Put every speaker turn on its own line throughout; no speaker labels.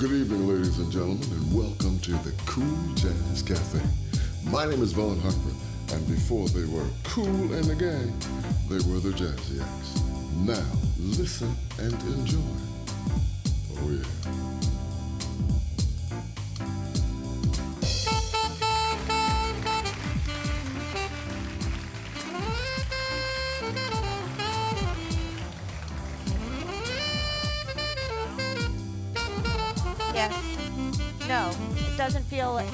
Good evening, ladies and gentlemen, and welcome to the Cool Jazz Cafe. My name is Vaughn Harper, and before they were cool and the gang, they were the Jazziacs. Now, listen and enjoy. Oh, yeah.
Yes. No, it doesn't feel like...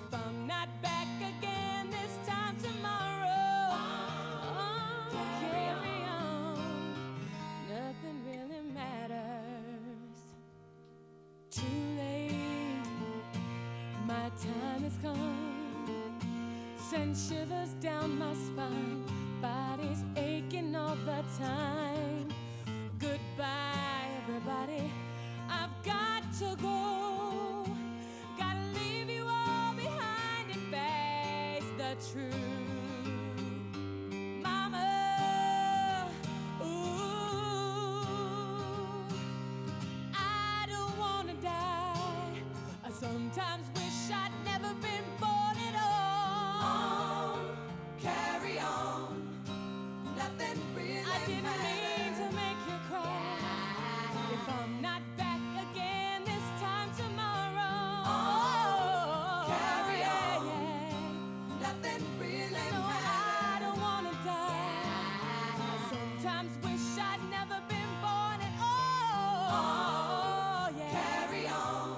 if I'm not back again this time tomorrow. Carry on, nothing really matters. Too late, my time has come. Send shivers down my spine, body's aching all the time. Goodbye, everybody, I've got to go. Gotta leave you all behind and face the truth. Mama, ooh, I don't wanna die. I sometimes wish I'd never been born at all.
Carry on, nothing really
I didn't
matters.
mean to make you cry. If I'm not back again this time tomorrow.
Carry on,
yeah.
nothing really
No, I
matters.
don't wanna die. I sometimes wish I'd never been born at all. Yeah.
Carry on,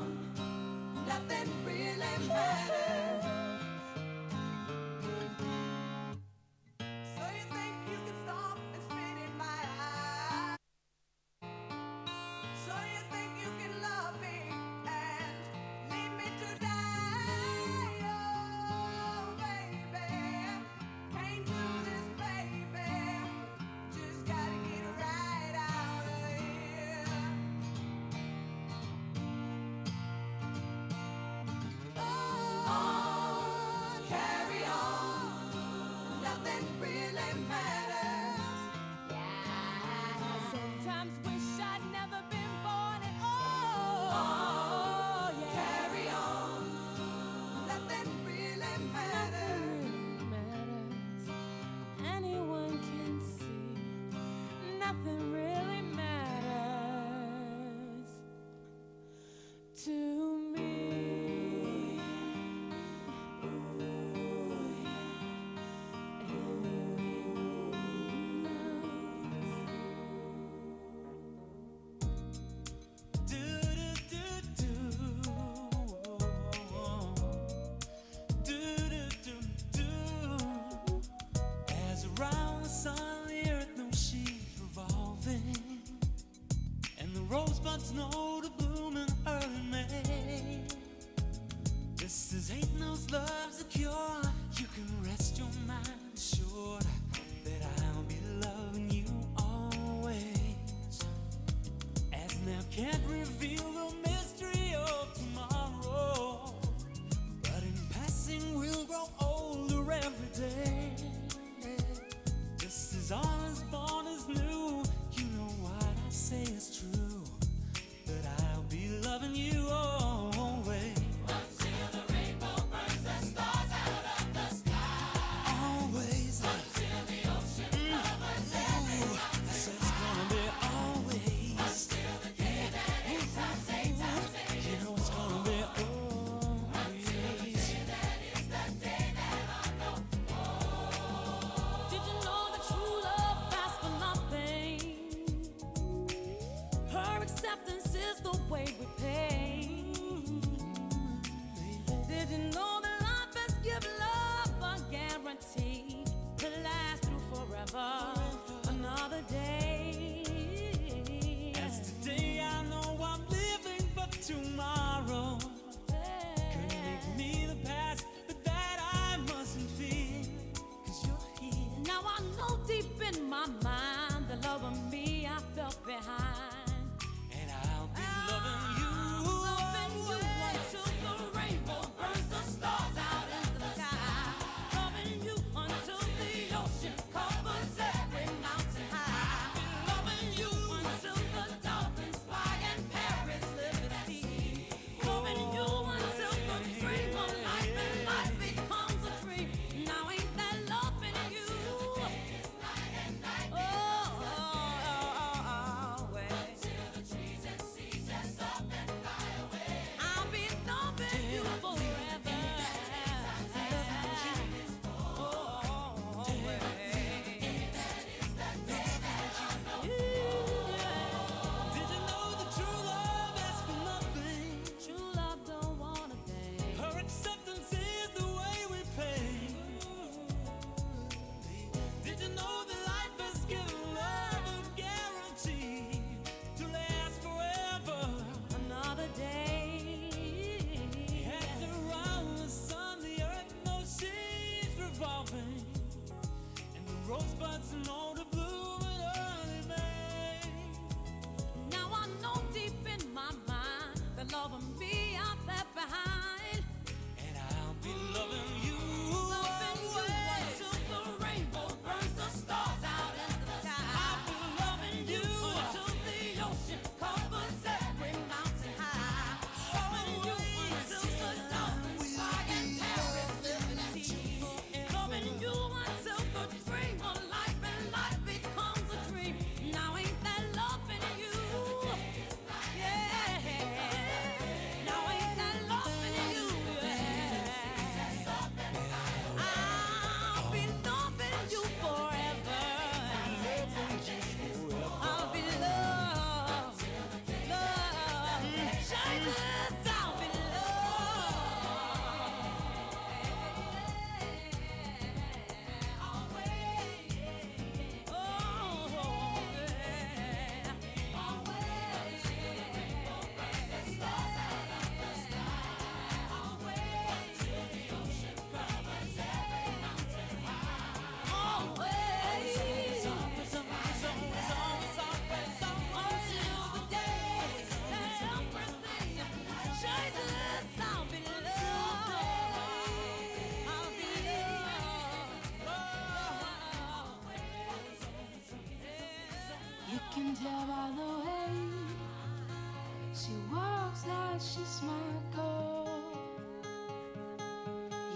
nothing really matters. So you think you can stop and spit in my eye? So you think you can love me and leave me to die? Oh, baby, can't do this, baby. Just gotta get right out of here. Oh, carry on, nothing really matters.
Sometimes wish I'd never been born at all. Yeah.
Carry on, nothing really matters.
matters. Anyone can see nothing really matters to me. Ooh, yeah. Anyone knows.
As around the sun, the earth knows she's revolving, and the rosebuds know to bloom in early May. This is ain't knows love's a cure. You can rest your mind assured that I'll be loving you always. As now can't reveal the mystery of tomorrow, but in passing we'll grow older every day. Just as all is born is new, you know what I say is true, that I'll be loving you always.
Until the rainbow burns the stars out of the sky.
Always.
Until the ocean covers every mountain.
So it's gonna be always.
Until the day that it stops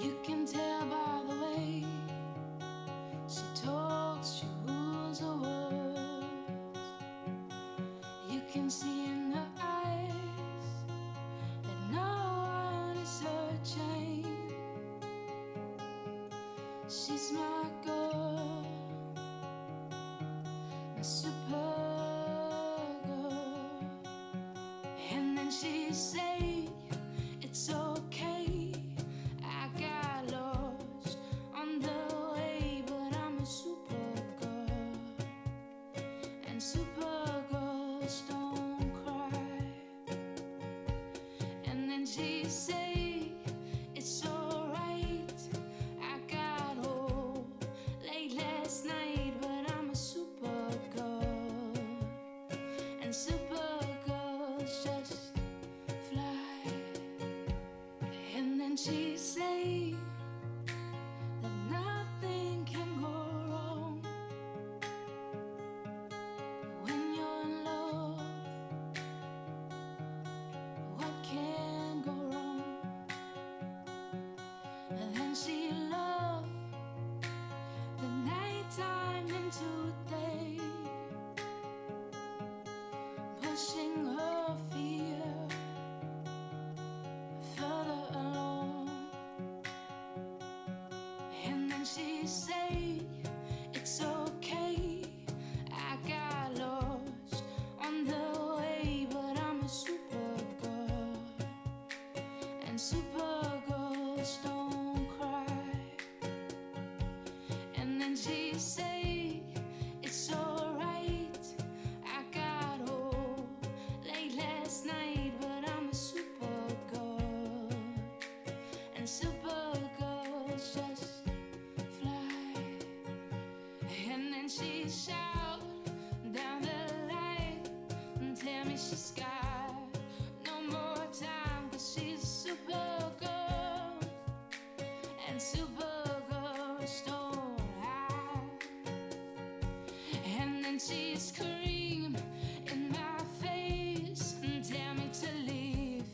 You can tell by the way she talks, she rules her words. You can see in her eyes that no one is searching. She's my girl, my super girl. And then she say, it's okay, I got lost on the way, but I'm a super girl, and super girls don't cry. And then she say, it's alright, I got home late last night, but I'm a super girl, and super girls just fly. And then she say that nothing can go wrong when you're in love. What can go wrong? And then she loved the nighttime into day, pushing her fear further along. And then she say, it's okay, I got lost on the way, but I'm a super girl, and super girls don't cry. And then she say, it's alright, I got home late last night, but I'm a super girl, and super girls just fly. And then she shout down the line and tell me she's got no more time, 'cause she's a super girl, and super girls don't hide. And then she scream in my face and tell me to leave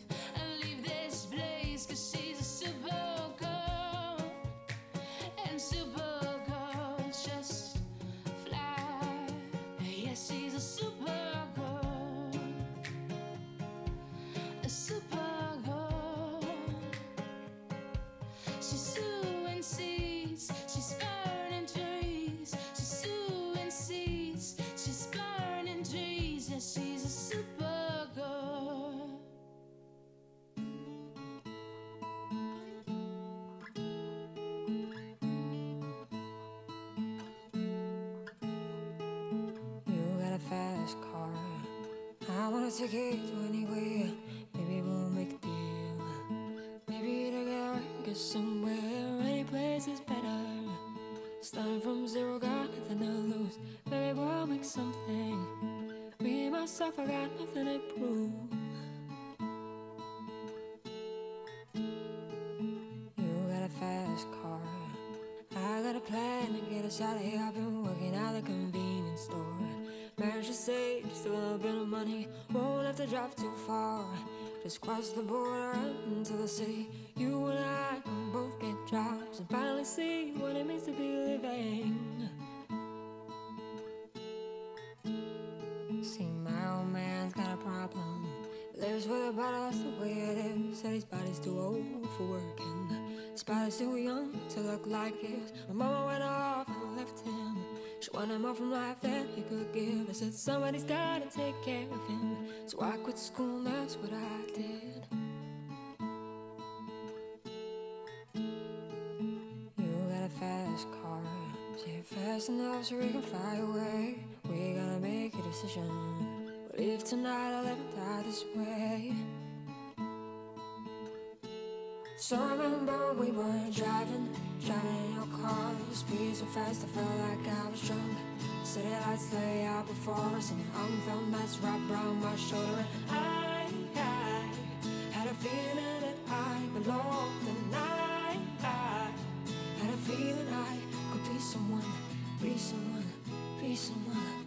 this place, 'cause she's a super girl, and super girls just fly. Yes, she's a super girl, a super girl. She's sowing seeds, she's burning trees. She's sowing seeds, she's burning trees. Yes, she's a super girl. You got a fast car, I wanna take it to anywhere. Maybe we'll make a deal. Maybe together we can get somewhere. Any place is better. Starting from zero, got nothing to lose. Maybe we'll make something. Me, myself, I got nothing to prove. You got a fast car, I got a plan to get us out of here. I've been working at the convenience store. Managed to save just a little bit of money. Won't have to drive too far. Just cross the border and into the city. You and I can both get jobs and finally see what it means to be living. See, my old man's got a problem. Lives with a bottle, that's the way it is. Said his body's too old for working. His body's too young to look like his. My mama went off and left him. She wanted more from life than he could give. I said somebody's gotta take care of him. So I quit school and that's what I did. You got a fast car, say fast enough so we can fly away. We gotta make a decision. We'll leave tonight or let it die this way. So I remember we were driving in your car. The speed so fast I felt like I was drunk. City lights lay out before us, and your arm felt nice wrapped around my shoulder. And I had a feeling that I belonged, and I had a feeling I could be someone, be someone, be someone.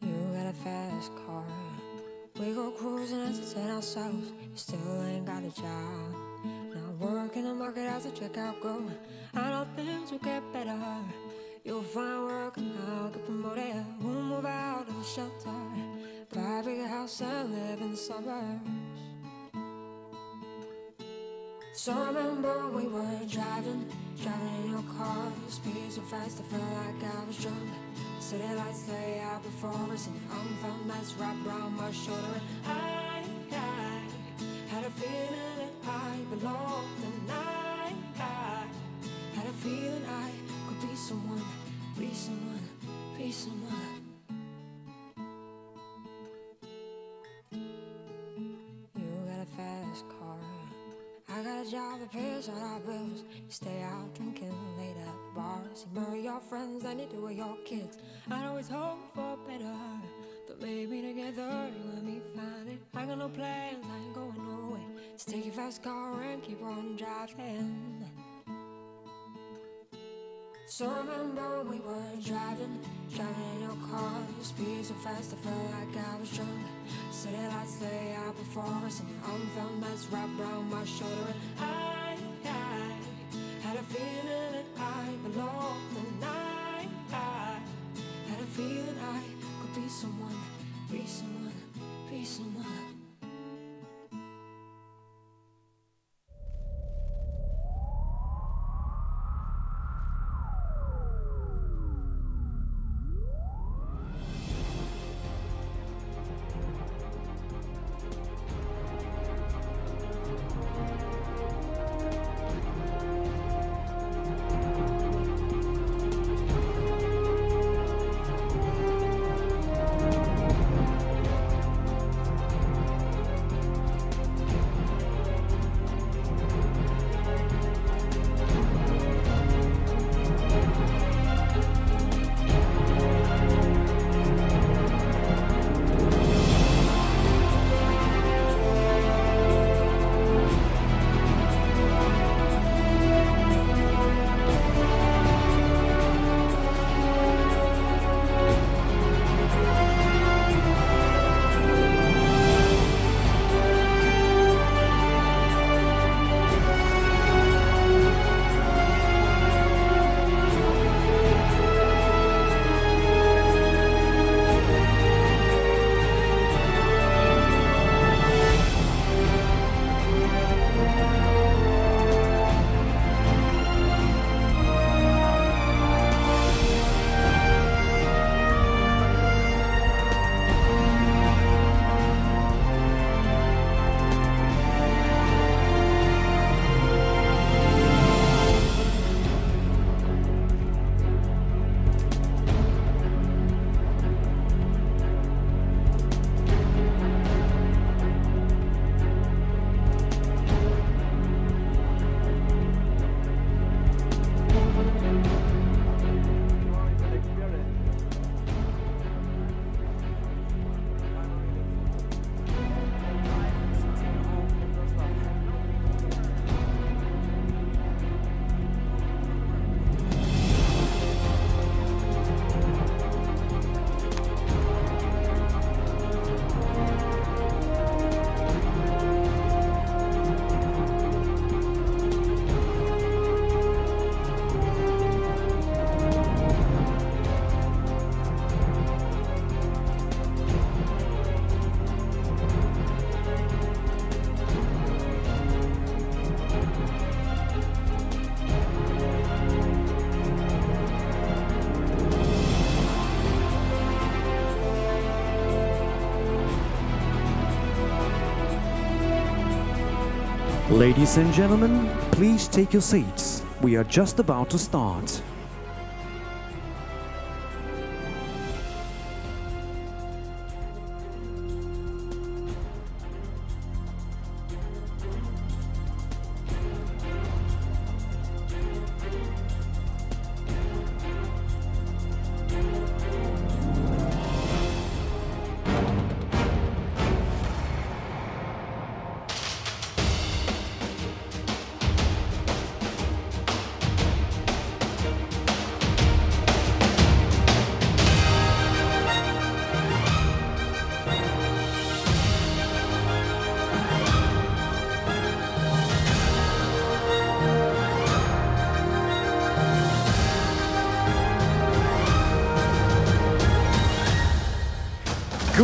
You got a fast car, we go cruising choose and entertain ourselves. You still ain't got a job. Now work in the market as a checkout girl. I know things will get better. You'll find work and I'll get promoted. We'll move out of the shelter, buy a bigger house and live in the suburbs. So remember we were driving in your car. Speed so fast I felt like I was drunk. City lights lay out before us and unfound nights wrapped around my shoulder. And I had a feeling that I belonged, and I had a feeling I could be someone, be someone, be someone. You got a fast car, I got a job that pays all our bills. You stay out drinking late at the bars. You marry your friends and you do with your kids. I always hope for better, but maybe together you and me find it. I got no plans, I ain't going nowhere. Just take your fast car and keep on driving. So remember we were driving in your car. Speed so fast I felt like I was drunk. City lights lay out before us and unfound nights wrapped around my shoulder. And I had a feeling that I belonged, and I had a feeling I could be someone, be someone, be someone.
Ladies and gentlemen, please take your seats. We are just about to start.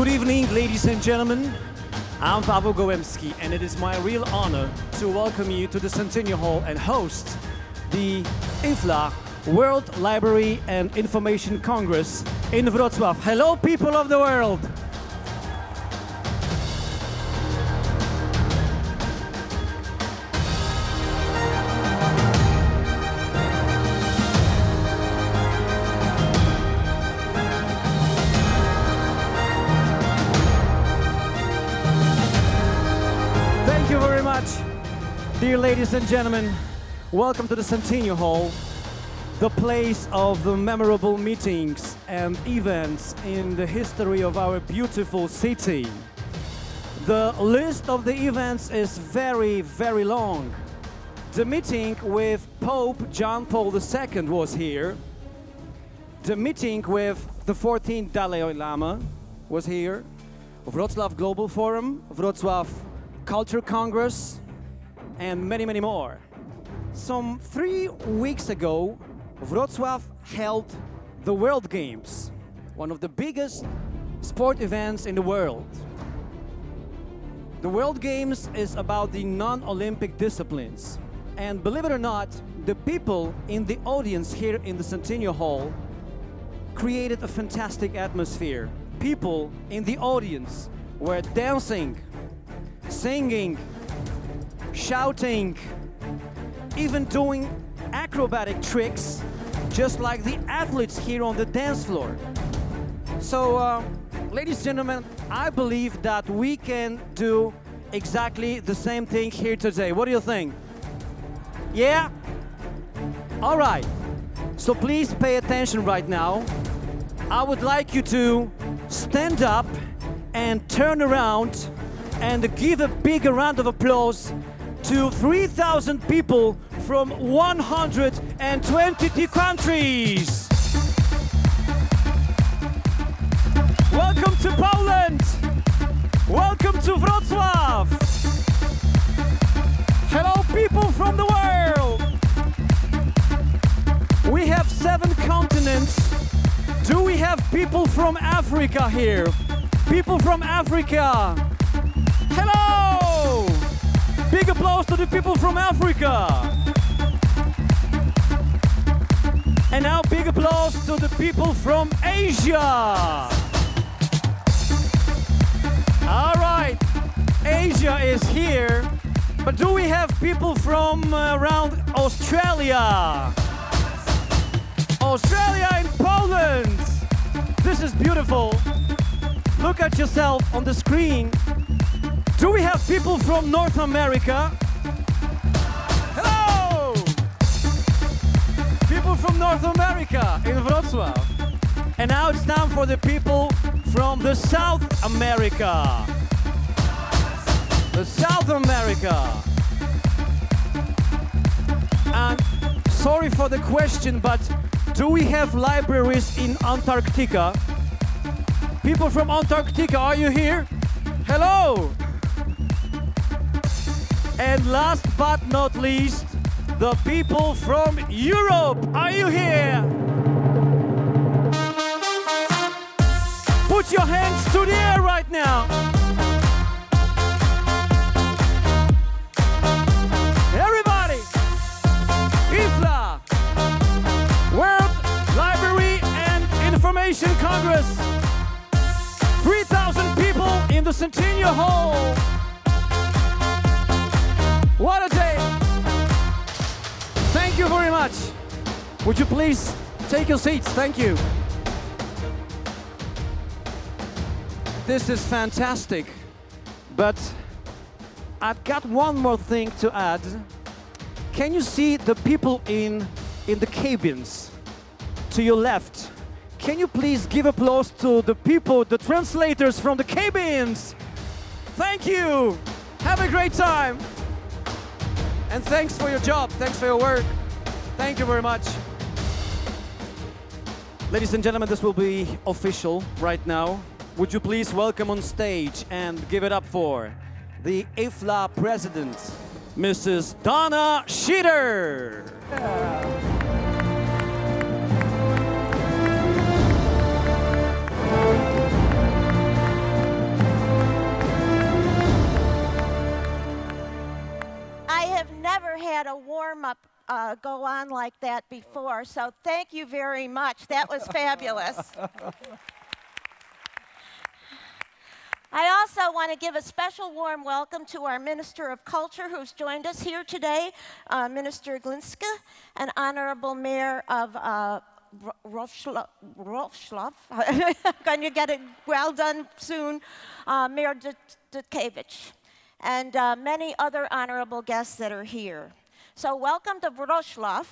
Good evening, ladies and gentlemen. I'm Paweł Gołębski, and it is my real honor to welcome you to the Centennial Hall and host the IFLA World Library and Information Congress in Wrocław. Hello, people of the world. Dear ladies and gentlemen, welcome to the Centennial Hall, the place of the memorable meetings and events in the history of our beautiful city. The list of the events is very, very long. The meeting with Pope John Paul II was here. The meeting with the 14th Dalai Lama was here. Wrocław Global Forum, Wrocław Culture Congress, and many, many more. Some 3 weeks ago, Wrocław held the World Games, one of the biggest sport events in the world. The World Games is about the non-Olympic disciplines. And believe it or not, the people in the audience here in the Centennial Hall created a fantastic atmosphere. People in the audience were dancing, singing, shouting, even doing acrobatic tricks, just like the athletes here on the dance floor. So, ladies and gentlemen, I believe that we can do exactly the same thing here today. What do you think? Yeah? All right. So please pay attention right now. I would like you to stand up and turn around and give a big round of applause to 3,000 people from 122 countries. Welcome to Poland. Welcome to Wrocław. Hello, people from the world. We have 7 continents. Do we have people from Africa here? People from Africa. Hello! Big applause to the people from Africa. And now big applause to the people from Asia. All right, Asia is here. But do we have people from around Australia? Australia and Poland. This is beautiful. Look at yourself on the screen. Do we have people from North America? Hello! People from North America in Wrocław. And now it's time for the people from the South America. The South America. And sorry for the question, but do we have libraries in Antarctica? People from Antarctica, are you here? Hello! And last but not least, the people from Europe. Are you here? Put your hands to the air right now. Everybody! IFLA, World Library and Information Congress. 3,000 people in the Centennial Hall. What a day! Thank you very much. Would you please take your seats? Thank you. This is fantastic, but I've got one more thing to add. Can you see the people in the cabins to your left? Can you please give applause to the people, the translators from the cabins? Thank you. Have a great time. And thanks for your job, thanks for your work. Thank you very much. Ladies and gentlemen, this will be official right now. Would you please welcome on stage and give it up for the IFLA president, Mrs. Donna Schieder.
had a warm-up go on like that before, so thank you very much. That was fabulous. I also want to give a special warm welcome to our Minister of Culture who's joined us here today, Minister Glinska, and Honorable Mayor of Wrocław. Going to get it well done soon, Mayor Dudkiewicz, and many other honorable guests that are here. So welcome to Wrocław,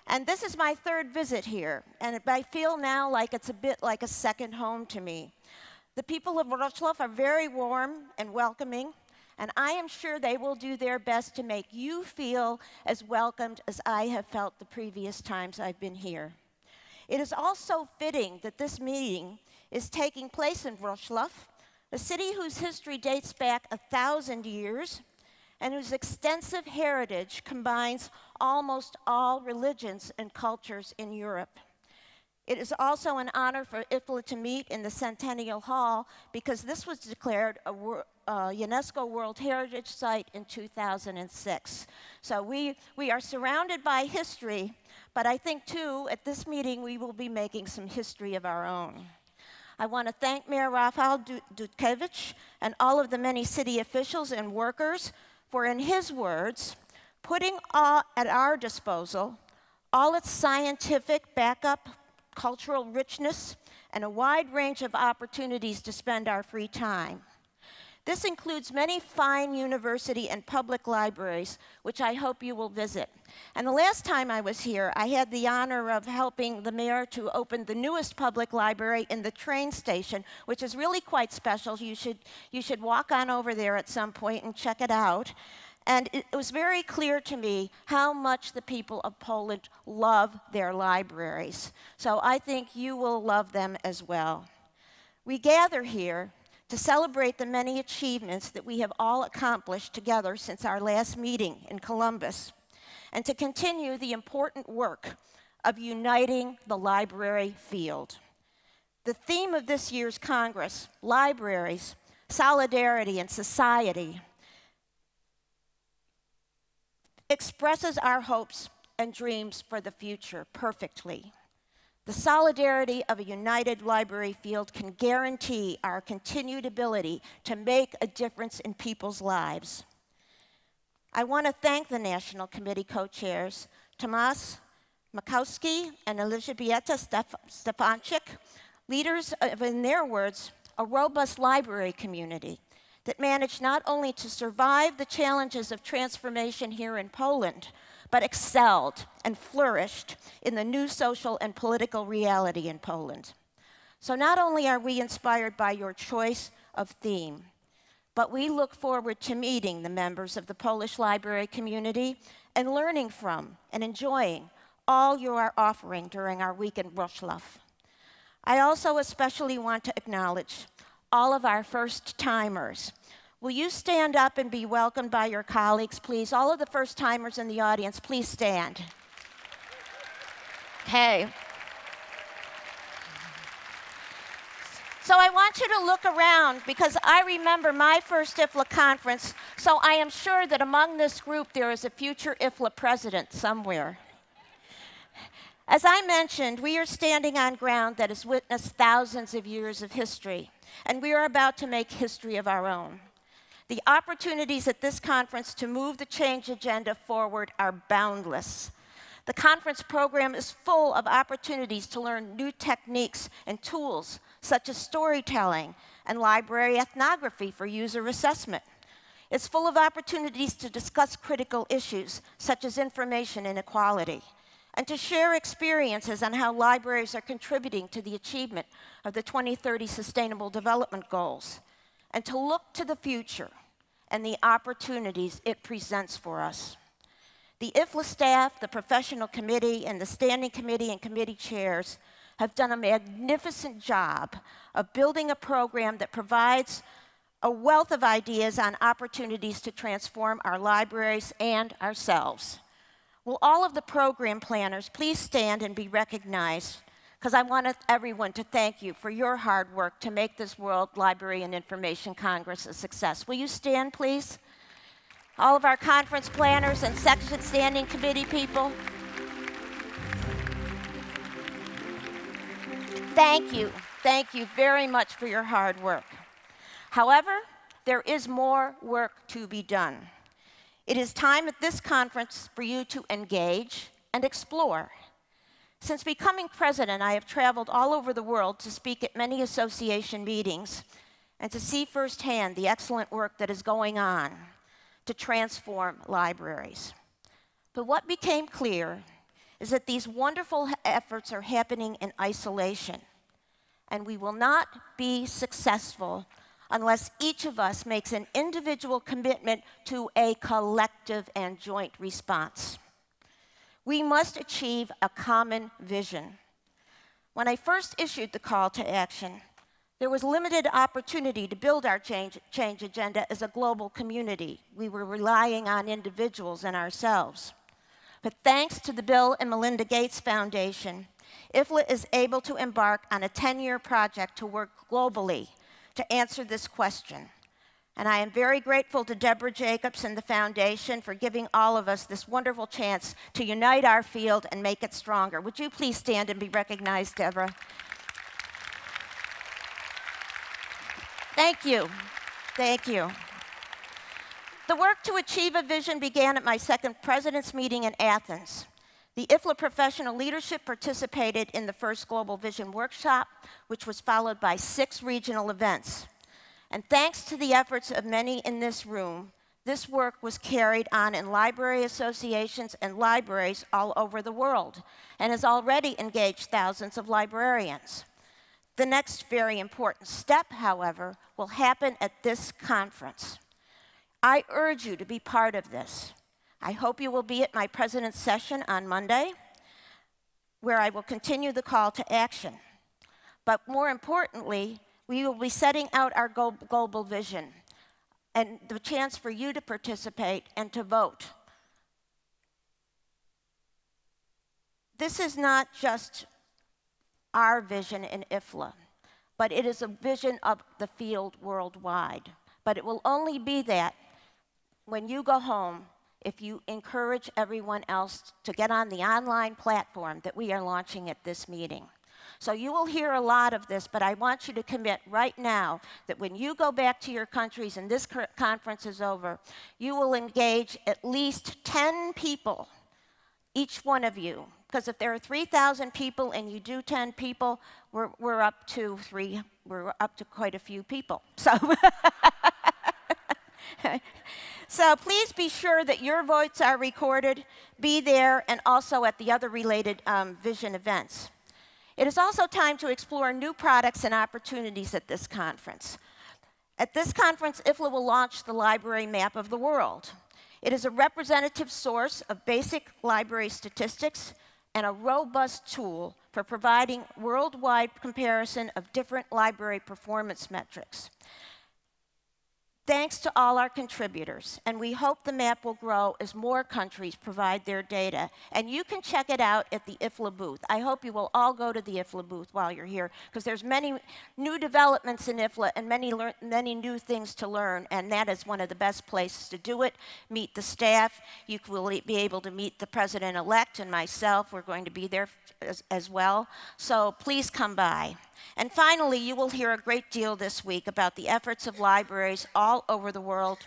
and this is my third visit here, and I feel now like it's a bit like a second home to me. The people of Wrocław are very warm and welcoming, and I am sure they will do their best to make you feel as welcomed as I have felt the previous times I've been here. It is also fitting that this meeting is taking place in Wrocław, a city whose history dates back 1,000 years and whose extensive heritage combines almost all religions and cultures in Europe. It is also an honor for IFLA to meet in the Centennial Hall because this was declared a UNESCO World Heritage Site in 2006. So we are surrounded by history, but I think too, at this meeting, we will be making some history of our own. I want to thank Mayor Rafał Dudkiewicz and all of the many city officials and workers for, in his words, putting at our disposal all its scientific backup, cultural richness, and a wide range of opportunities to spend our free time. This includes many fine university and public libraries, which I hope you will visit. And the last time I was here, I had the honor of helping the mayor to open the newest public library in the train station, which is really quite special. You should walk on over there at some point and check it out. And it was very clear to me how much the people of Poland love their libraries. So I think you will love them as well. We gather here to celebrate the many achievements that we have all accomplished together since our last meeting in Columbus, and to continue the important work of uniting the library field. The theme of this year's Congress, Libraries, Solidarity, and Society, expresses our hopes and dreams for the future perfectly. The solidarity of a united library field can guarantee our continued ability to make a difference in people's lives. I want to thank the National Committee co-chairs, Tomasz Makowski and Elżbieta Stefanczyk, leaders of, in their words, a robust library community that managed not only to survive the challenges of transformation here in Poland, but excelled and flourished in the new social and political reality in Poland. So not only are we inspired by your choice of theme, but we look forward to meeting the members of the Polish library community and learning from and enjoying all you are offering during our week in Wrocław. I also especially want to acknowledge all of our first-timers. Will you stand up and be welcomed by your colleagues, please? All of the first-timers in the audience, please stand. Okay. So I want you to look around because I remember my first IFLA conference, so I am sure that among this group there is a future IFLA president somewhere. As I mentioned, we are standing on ground that has witnessed thousands of years of history, and we are about to make history of our own. The opportunities at this conference to move the change agenda forward are boundless. The conference program is full of opportunities to learn new techniques and tools, such as storytelling and library ethnography for user assessment. It's full of opportunities to discuss critical issues, such as information inequality, and to share experiences on how libraries are contributing to the achievement of the 2030 Sustainable Development Goals, and to look to the future and the opportunities it presents for us. The IFLA staff, the professional committee, and the standing committee and committee chairs have done a magnificent job of building a program that provides a wealth of ideas on opportunities to transform our libraries and ourselves. Will all of the program planners please stand and be recognized, because I want everyone to thank you for your hard work to make this World Library and Information Congress a success. Will you stand, please? all of our conference planners and section standing committee people. Thank you very much for your hard work. However, there is more work to be done. It is time at this conference for you to engage and explore. Since becoming president, I have traveled all over the world to speak at many association meetings and to see firsthand the excellent work that is going on to transform libraries. But what became clear is that these wonderful efforts are happening in isolation, and we will not be successful unless each of us makes an individual commitment to a collective and joint response. We must achieve a common vision. When I first issued the call to action, there was limited opportunity to build our change agenda as a global community. We were relying on individuals and ourselves. But thanks to the Bill and Melinda Gates Foundation, IFLA is able to embark on a 10-year project to work globally to answer this question. And I am very grateful to Deborah Jacobs and the Foundation for giving all of us this wonderful chance to unite our field and make it stronger. Would you please stand and be recognized, Deborah? Thank you. Thank you. The work to achieve a vision began at my second president's meeting in Athens. The IFLA professional leadership participated in the first Global Vision Workshop, which was followed by 6 regional events. And thanks to the efforts of many in this room, this work was carried on in library associations and libraries all over the world and has already engaged thousands of librarians. The next very important step, however, will happen at this conference. I urge you to be part of this. I hope you will be at my president's session on Monday, where I will continue the call to action. But more importantly, we will be setting out our global vision and the chance for you to participate and to vote. This is not just our vision in IFLA, but it is a vision of the field worldwide. But it will only be that when you go home, if you encourage everyone else to get on the online platform that we are launching at this meeting. So you will hear a lot of this, but I want you to commit right now that when you go back to your countries and this conference is over, you will engage at least 10 people, each one of you. Because if there are 3,000 people and you do 10 people, we're up to quite a few people. So please be sure that your votes are recorded, be there, and also at the other related vision events. It is also time to explore new products and opportunities at this conference. At this conference, IFLA will launch the Library Map of the World. It is a representative source of basic library statistics and a robust tool for providing worldwide comparison of different library performance metrics. Thanks to all our contributors, and we hope the map will grow as more countries provide their data. And you can check it out at the IFLA booth. I hope you will all go to the IFLA booth while you're here, because there's many new developments in IFLA and many new things to learn, and that is one of the best places to do it. Meet the staff. You will be able to meet the president-elect and myself. We're going to be there as well. So please come by. And finally, you will hear a great deal this week about the efforts of libraries all over the world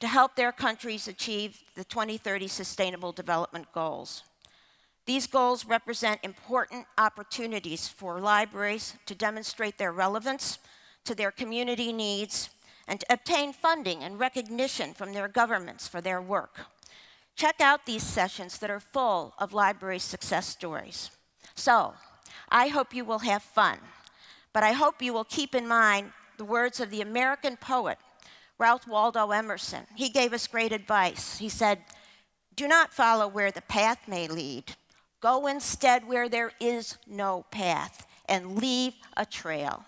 to help their countries achieve the 2030 Sustainable Development Goals. These goals represent important opportunities for libraries to demonstrate their relevance to their community needs and to obtain funding and recognition from their governments for their work. Check out these sessions that are full of library success stories. So, I hope you will have fun. But I hope you will keep in mind the words of the American poet, Ralph Waldo Emerson. He gave us great advice. He said, "Do not follow where the path may lead. Go instead where there is no path and leave a trail."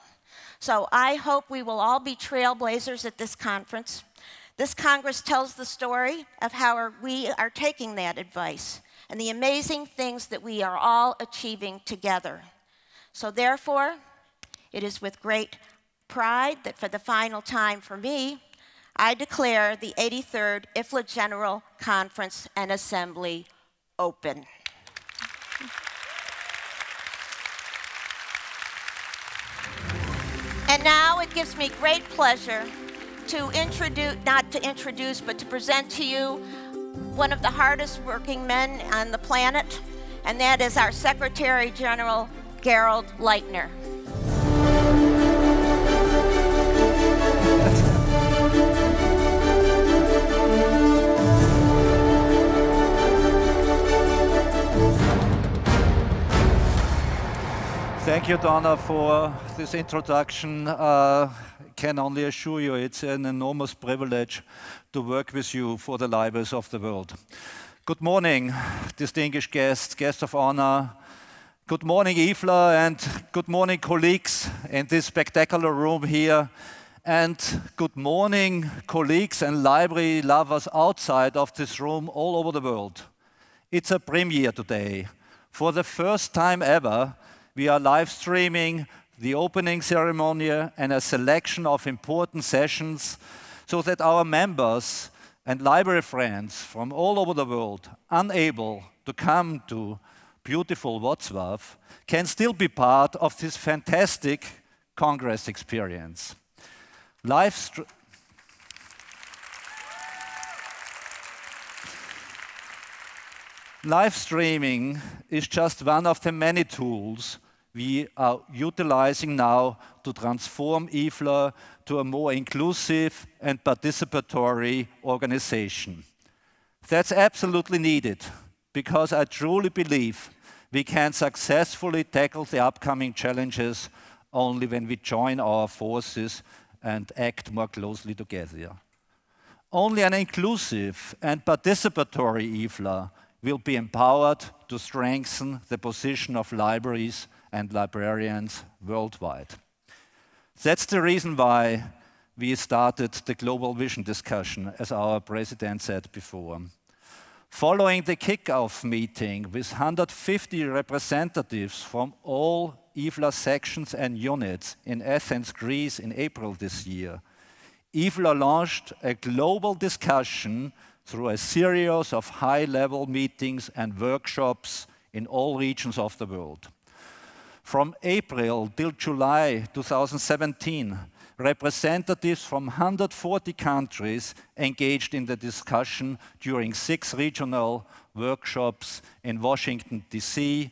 So I hope we will all be trailblazers at this conference. This Congress tells the story of how we are taking that advice and the amazing things that we are all achieving together. So therefore, it is with great pride that for the final time for me, I declare the 83rd IFLA General Conference and Assembly open. And now it gives me great pleasure to introduce, but to present to you one of the hardest working men on the planet, and that is our Secretary General, Gerald Leitner.
Thank you, Donna, for this introduction. Can only assure you it's an enormous privilege to work with you for the libraries of the world. Good morning, distinguished guests, guests of honor. Good morning, IFLA, and good morning, colleagues in this spectacular room here. And good morning, colleagues and library lovers outside of this room all over the world. It's a premiere today. For the first time ever, we are live streaming the opening ceremony and a selection of important sessions so that our members and library friends from all over the world, unable to come to beautiful Wrocław, can still be part of this fantastic Congress experience. Live streaming is just one of the many tools we are utilizing now to transform IFLA to a more inclusive and participatory organization. That's absolutely needed, because I truly believe we can successfully tackle the upcoming challenges only when we join our forces and act more closely together. Only an inclusive and participatory IFLA will be empowered to strengthen the position of libraries and librarians worldwide. That's the reason why we started the Global Vision discussion, as our president said before. Following the kick-off meeting with 150 representatives from all IFLA sections and units in Athens, Greece in April this year, IFLA launched a global discussion through a series of high-level meetings and workshops in all regions of the world. From April till July 2017, representatives from 140 countries engaged in the discussion during 6 regional workshops in Washington, D.C.,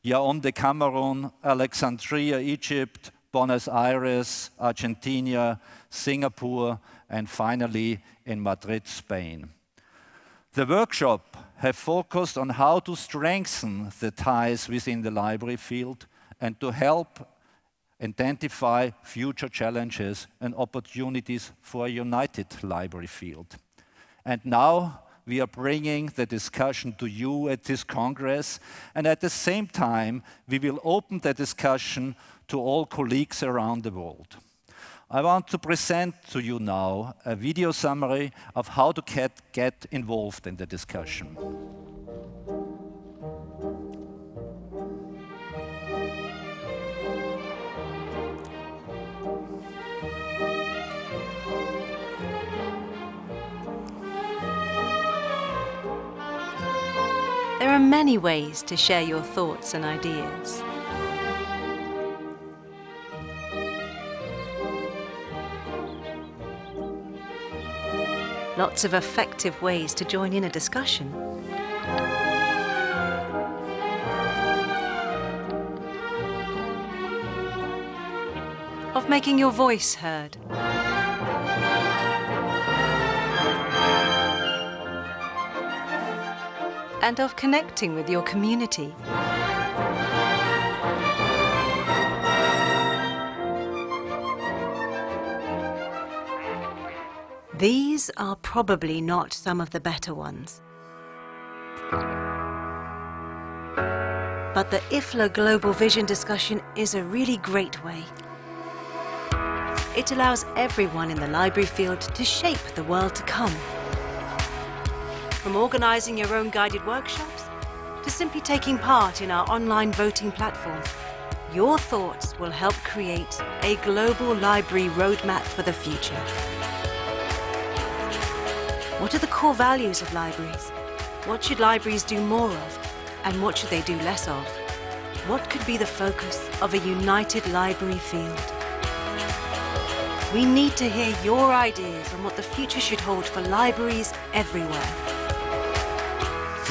Yaoundé, Cameroon, Alexandria, Egypt, Buenos Aires, Argentina, Singapore, and finally in Madrid, Spain. The workshop have focused on how to strengthen the ties within the library field and to help identify future challenges and opportunities for a united library field. And now we are bringing the discussion to you at this Congress, and at the same time we will open the discussion to all colleagues around the world. I want to present to you now a video summary of how to get involved in the discussion.
There are many ways to share your thoughts and ideas. Lots of effective ways to join in a discussion. Of making your voice heard. And of connecting with your community. These are probably not some of the better ones. But the IFLA Global Vision discussion is a really great way. It allows everyone in the library field to shape the world to come. From organising your own guided workshops to simply taking part in our online voting platform, your thoughts will help create a global library roadmap for the future. What are the core values of libraries? What should libraries do more of? And what should they do less of? What could be the focus of a united library field? We need to hear your ideas on what the future should hold for libraries everywhere.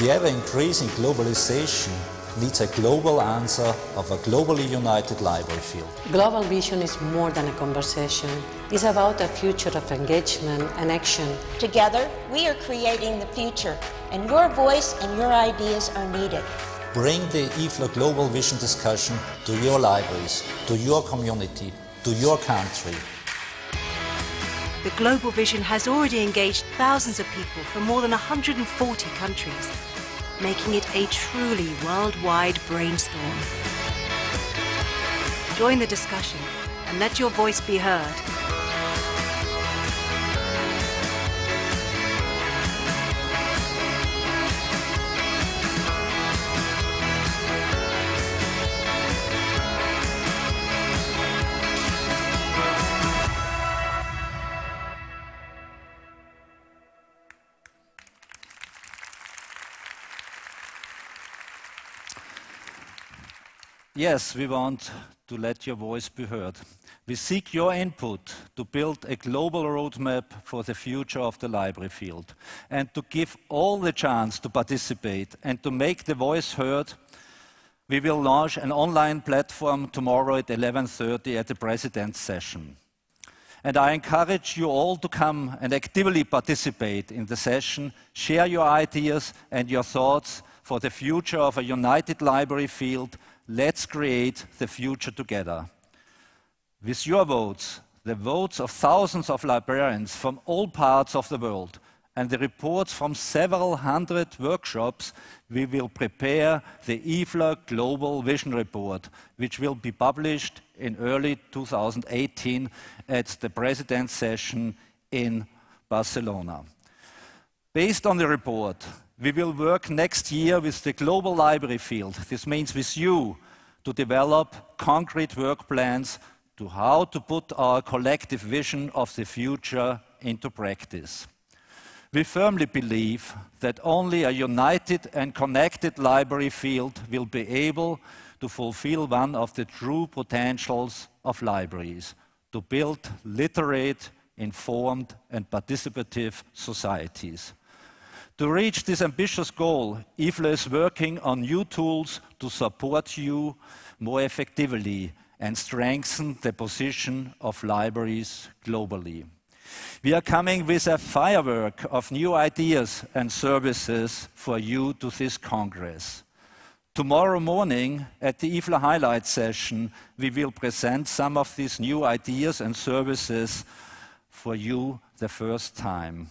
The ever-increasing globalization needs a global answer of a globally united library field.
Global vision is more than a conversation. It's about a future of engagement and action.
Together, we are creating the future, and your voice and your ideas are needed.
Bring the IFLA Global Vision discussion to your libraries, to your community, to your country.
The Global Vision has already engaged thousands of people from more than 140 countries, making it a truly worldwide brainstorm. Join the discussion and let your voice be heard.
Yes, we want to let your voice be heard. We seek your input to build a global roadmap for the future of the library field and to give all the chance to participate and to make the voice heard. We will launch an online platform tomorrow at 11:30 at the President's session. And I encourage you all to come and actively participate in the session, share your ideas and your thoughts for the future of a united library field. Let's create the future together. With your votes, the votes of thousands of librarians from all parts of the world, and the reports from several hundred workshops, we will prepare the IFLA Global Vision Report, which will be published in early 2018 at the President's session in Barcelona. Based on the report, we will work next year with the global library field, this means with you, to develop concrete work plans to how to put our collective vision of the future into practice. We firmly believe that only a united and connected library field will be able to fulfill one of the true potentials of libraries, to build literate, informed and participative societies. To reach this ambitious goal, IFLA is working on new tools to support you more effectively and strengthen the position of libraries globally. We are coming with a firework of new ideas and services for you to this Congress. Tomorrow morning at the IFLA Highlight session, we will present some of these new ideas and services for you the first time.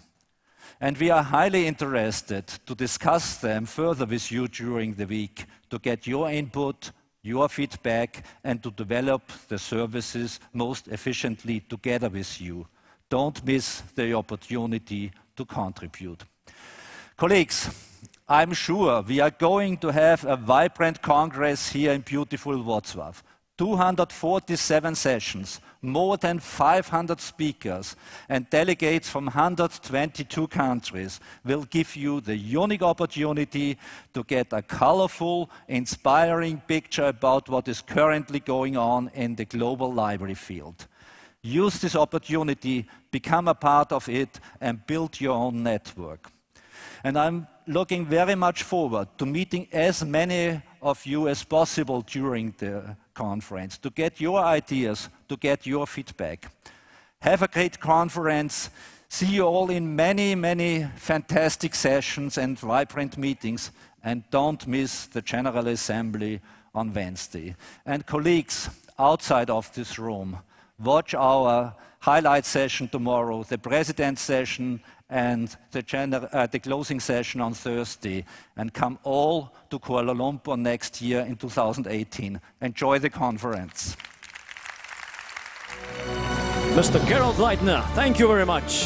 And we are highly interested to discuss them further with you during the week, to get your input, your feedback, and to develop the services most efficiently together with you. Don't miss the opportunity to contribute. Colleagues, I'm sure we are going to have a vibrant Congress here in beautiful Wrocław. 247 sessions, more than 500 speakers and delegates from 122 countries will give you the unique opportunity to get a colorful, inspiring picture about what is currently going on in the global library field. Use this opportunity, become a part of it, and build your own network. And I'm looking very much forward to meeting as many of you as possible during the conference, to get your ideas, to get your feedback. Have a great conference. See you all in many, many fantastic sessions and vibrant meetings. And don't miss the General Assembly on Wednesday. And colleagues outside of this room, watch our highlight session tomorrow, the President's session, and the closing session on Thursday, and come all to Kuala Lumpur next year in 2018. Enjoy the conference.
Mr. Gerald Leitner, thank you very much.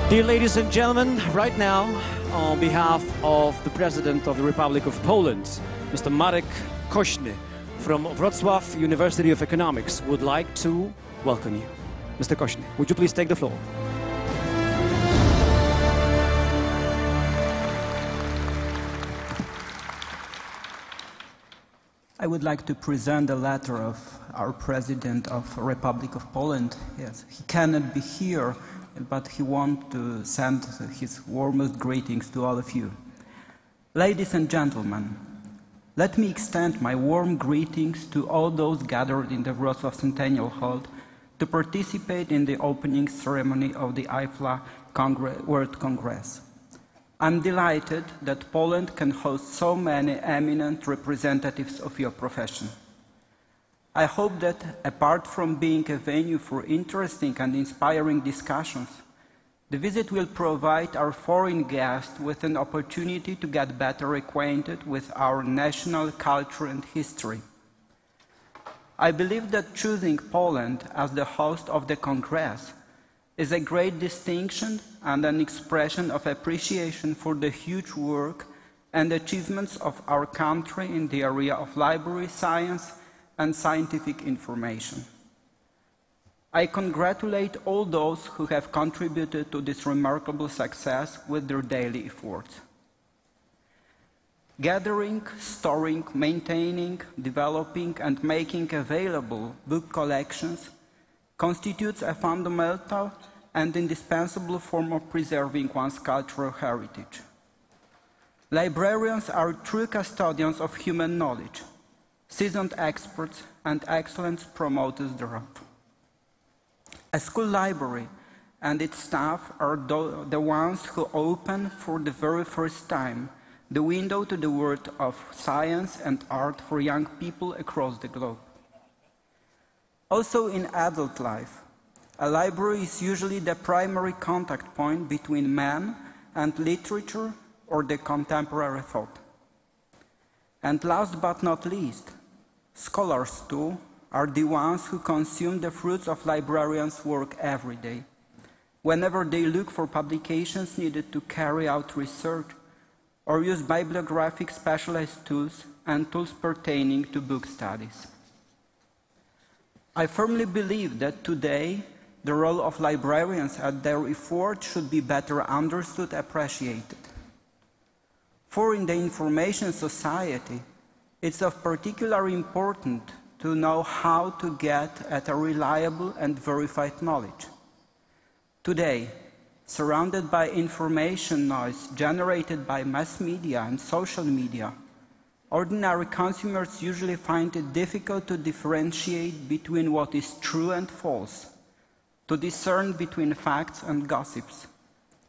Dear ladies and gentlemen, right now, on behalf of the President of the Republic of Poland, Mr. Marek Kośny, from Wrocław University of Economics, would like to welcome you. Mr. Koshny, would you please take the floor?
I would like to present a letter of our President of Republic of Poland. Yes, he cannot be here, but he wants to send his warmest greetings to all of you. Ladies and gentlemen, let me extend my warm greetings to all those gathered in the Wrocław Centennial Hall to participate in the opening ceremony of the IFLA World Congress. I'm delighted that Poland can host so many eminent representatives of your profession. I hope that, apart from being a venue for interesting and inspiring discussions, the visit will provide our foreign guests with an opportunity to get better acquainted with our national culture and history. I believe that choosing Poland as the host of the Congress is a great distinction and an expression of appreciation for the huge work and achievements of our country in the area of library science and scientific information. I congratulate all those who have contributed to this remarkable success with their daily efforts. Gathering, storing, maintaining, developing, and making available book collections constitutes a fundamental and indispensable form of preserving one's cultural heritage. Librarians are true custodians of human knowledge, seasoned experts, and excellent promoters thereof. A school library and its staff are the ones who open for the very first time the window to the world of science and art for young people across the globe. Also in adult life, a library is usually the primary contact point between man and literature or the contemporary thought. And last but not least, scholars too are the ones who consume the fruits of librarians' work every day, whenever they look for publications needed to carry out research or use bibliographic specialized tools and tools pertaining to book studies. I firmly believe that today the role of librarians and their effort should be better understood and appreciated. For in the information society, it's of particular importance to know how to get at a reliable and verified knowledge. Today, surrounded by information noise generated by mass media and social media, ordinary consumers usually find it difficult to differentiate between what is true and false, to discern between facts and gossips,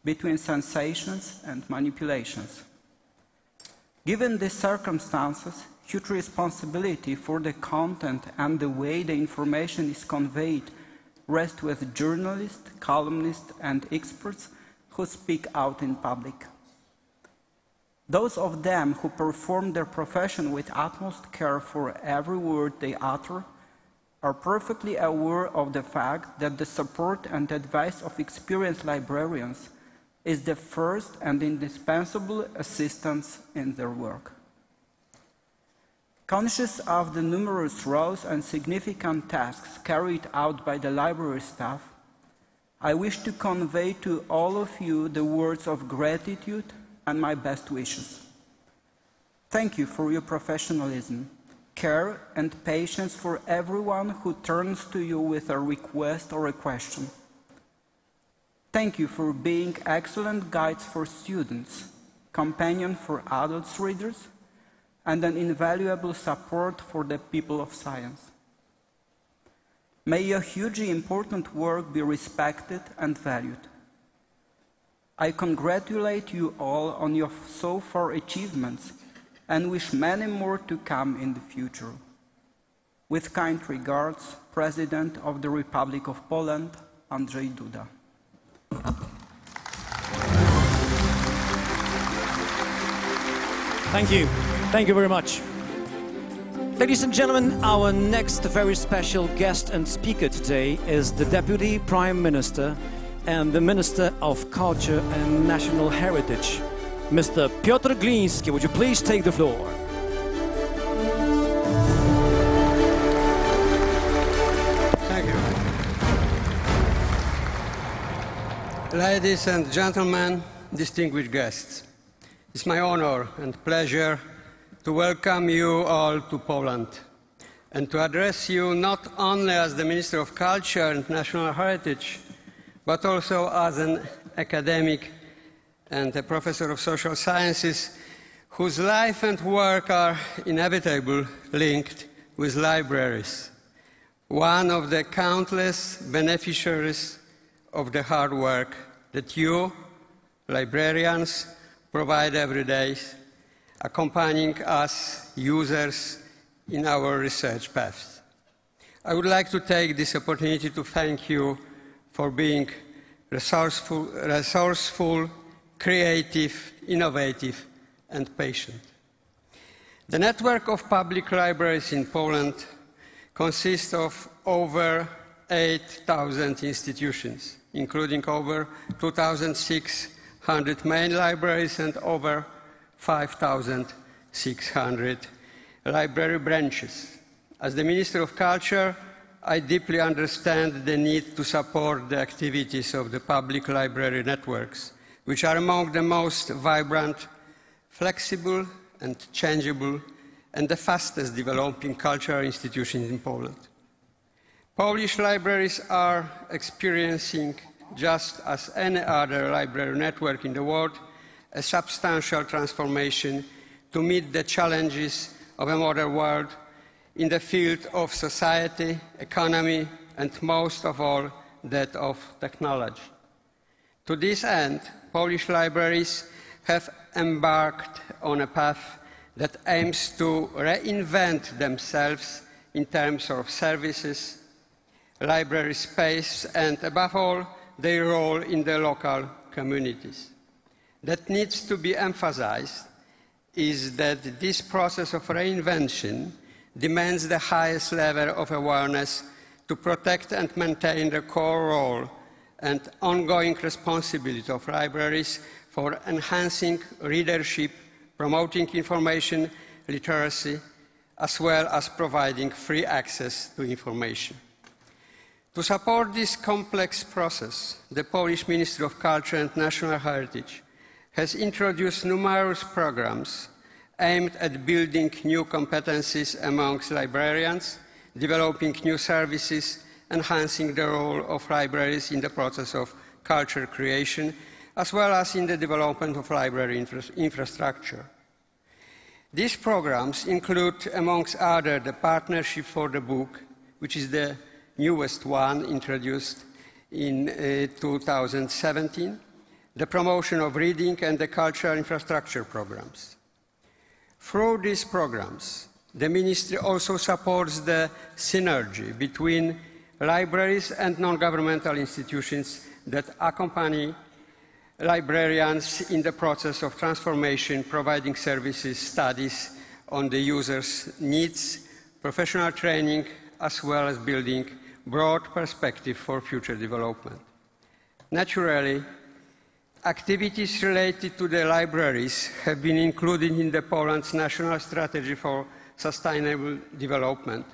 between sensations and manipulations. Given these circumstances, huge responsibility for the content and the way the information is conveyed rests with journalists, columnists, and experts who speak out in public. Those of them who perform their profession with utmost care for every word they utter are perfectly aware of the fact that the support and advice of experienced librarians is the first and indispensable assistance in their work. Conscious of the numerous roles and significant tasks carried out by the library staff, I wish to convey to all of you the words of gratitude and my best wishes. Thank you for your professionalism, care, and patience for everyone who turns to you with a request or a question. Thank you for being excellent guides for students, companion for adult readers, and an invaluable support for the people of science. May your hugely important work be respected and valued. I congratulate you all on your so far achievements and wish many more to come in the future. With kind regards, President of the Republic of Poland, Andrzej Duda.
Thank you. Thank you very much. Ladies and gentlemen, our next very special guest and speaker today is the Deputy Prime Minister and the Minister of Culture and National Heritage, Mr. Piotr Gliński. Would you please take the floor?
Thank you. Ladies and gentlemen, distinguished guests, it's my honor and pleasure to welcome you all to Poland and to address you not only as the Minister of Culture and National Heritage, but also as an academic and a professor of social sciences whose life and work are inevitably linked with libraries, one of the countless beneficiaries of the hard work that you, librarians, provide every day, accompanying us users in our research paths. I would like to take this opportunity to thank you for being resourceful, creative, innovative, and patient. The network of public libraries in Poland consists of over 8,000 institutions, including over 2,600 main libraries and over 5,600 library branches. As the Minister of Culture, I deeply understand the need to support the activities of the public library networks, which are among the most vibrant, flexible, and changeable, and the fastest developing cultural institutions in Poland. Polish libraries are experiencing, just as any other library network in the world, a substantial transformation to meet the challenges of a modern world in the field of society, economy, and most of all, that of technology. To this end, Polish libraries have embarked on a path that aims to reinvent themselves in terms of services, library space, and above all, their role in the local communities. That needs to be emphasized is that this process of reinvention demands the highest level of awareness to protect and maintain the core role and ongoing responsibility of libraries for enhancing readership, promoting information literacy, as well as providing free access to information. To support this complex process, the Polish Ministry of Culture and National Heritage has introduced numerous programs aimed at building new competencies amongst librarians, developing new services, enhancing the role of libraries in the process of culture creation, as well as in the development of library infrastructure. These programs include, amongst others, the Partnership for the Book, which is the newest one introduced in 2017, the promotion of reading, and the cultural infrastructure programs. Through these programs, the Ministry also supports the synergy between libraries and non-governmental institutions that accompany librarians in the process of transformation, providing services, studies on the user's needs, professional training, as well as building broad perspective for future development. Naturally, activities related to the libraries have been included in the Poland's National Strategy for Sustainable Development,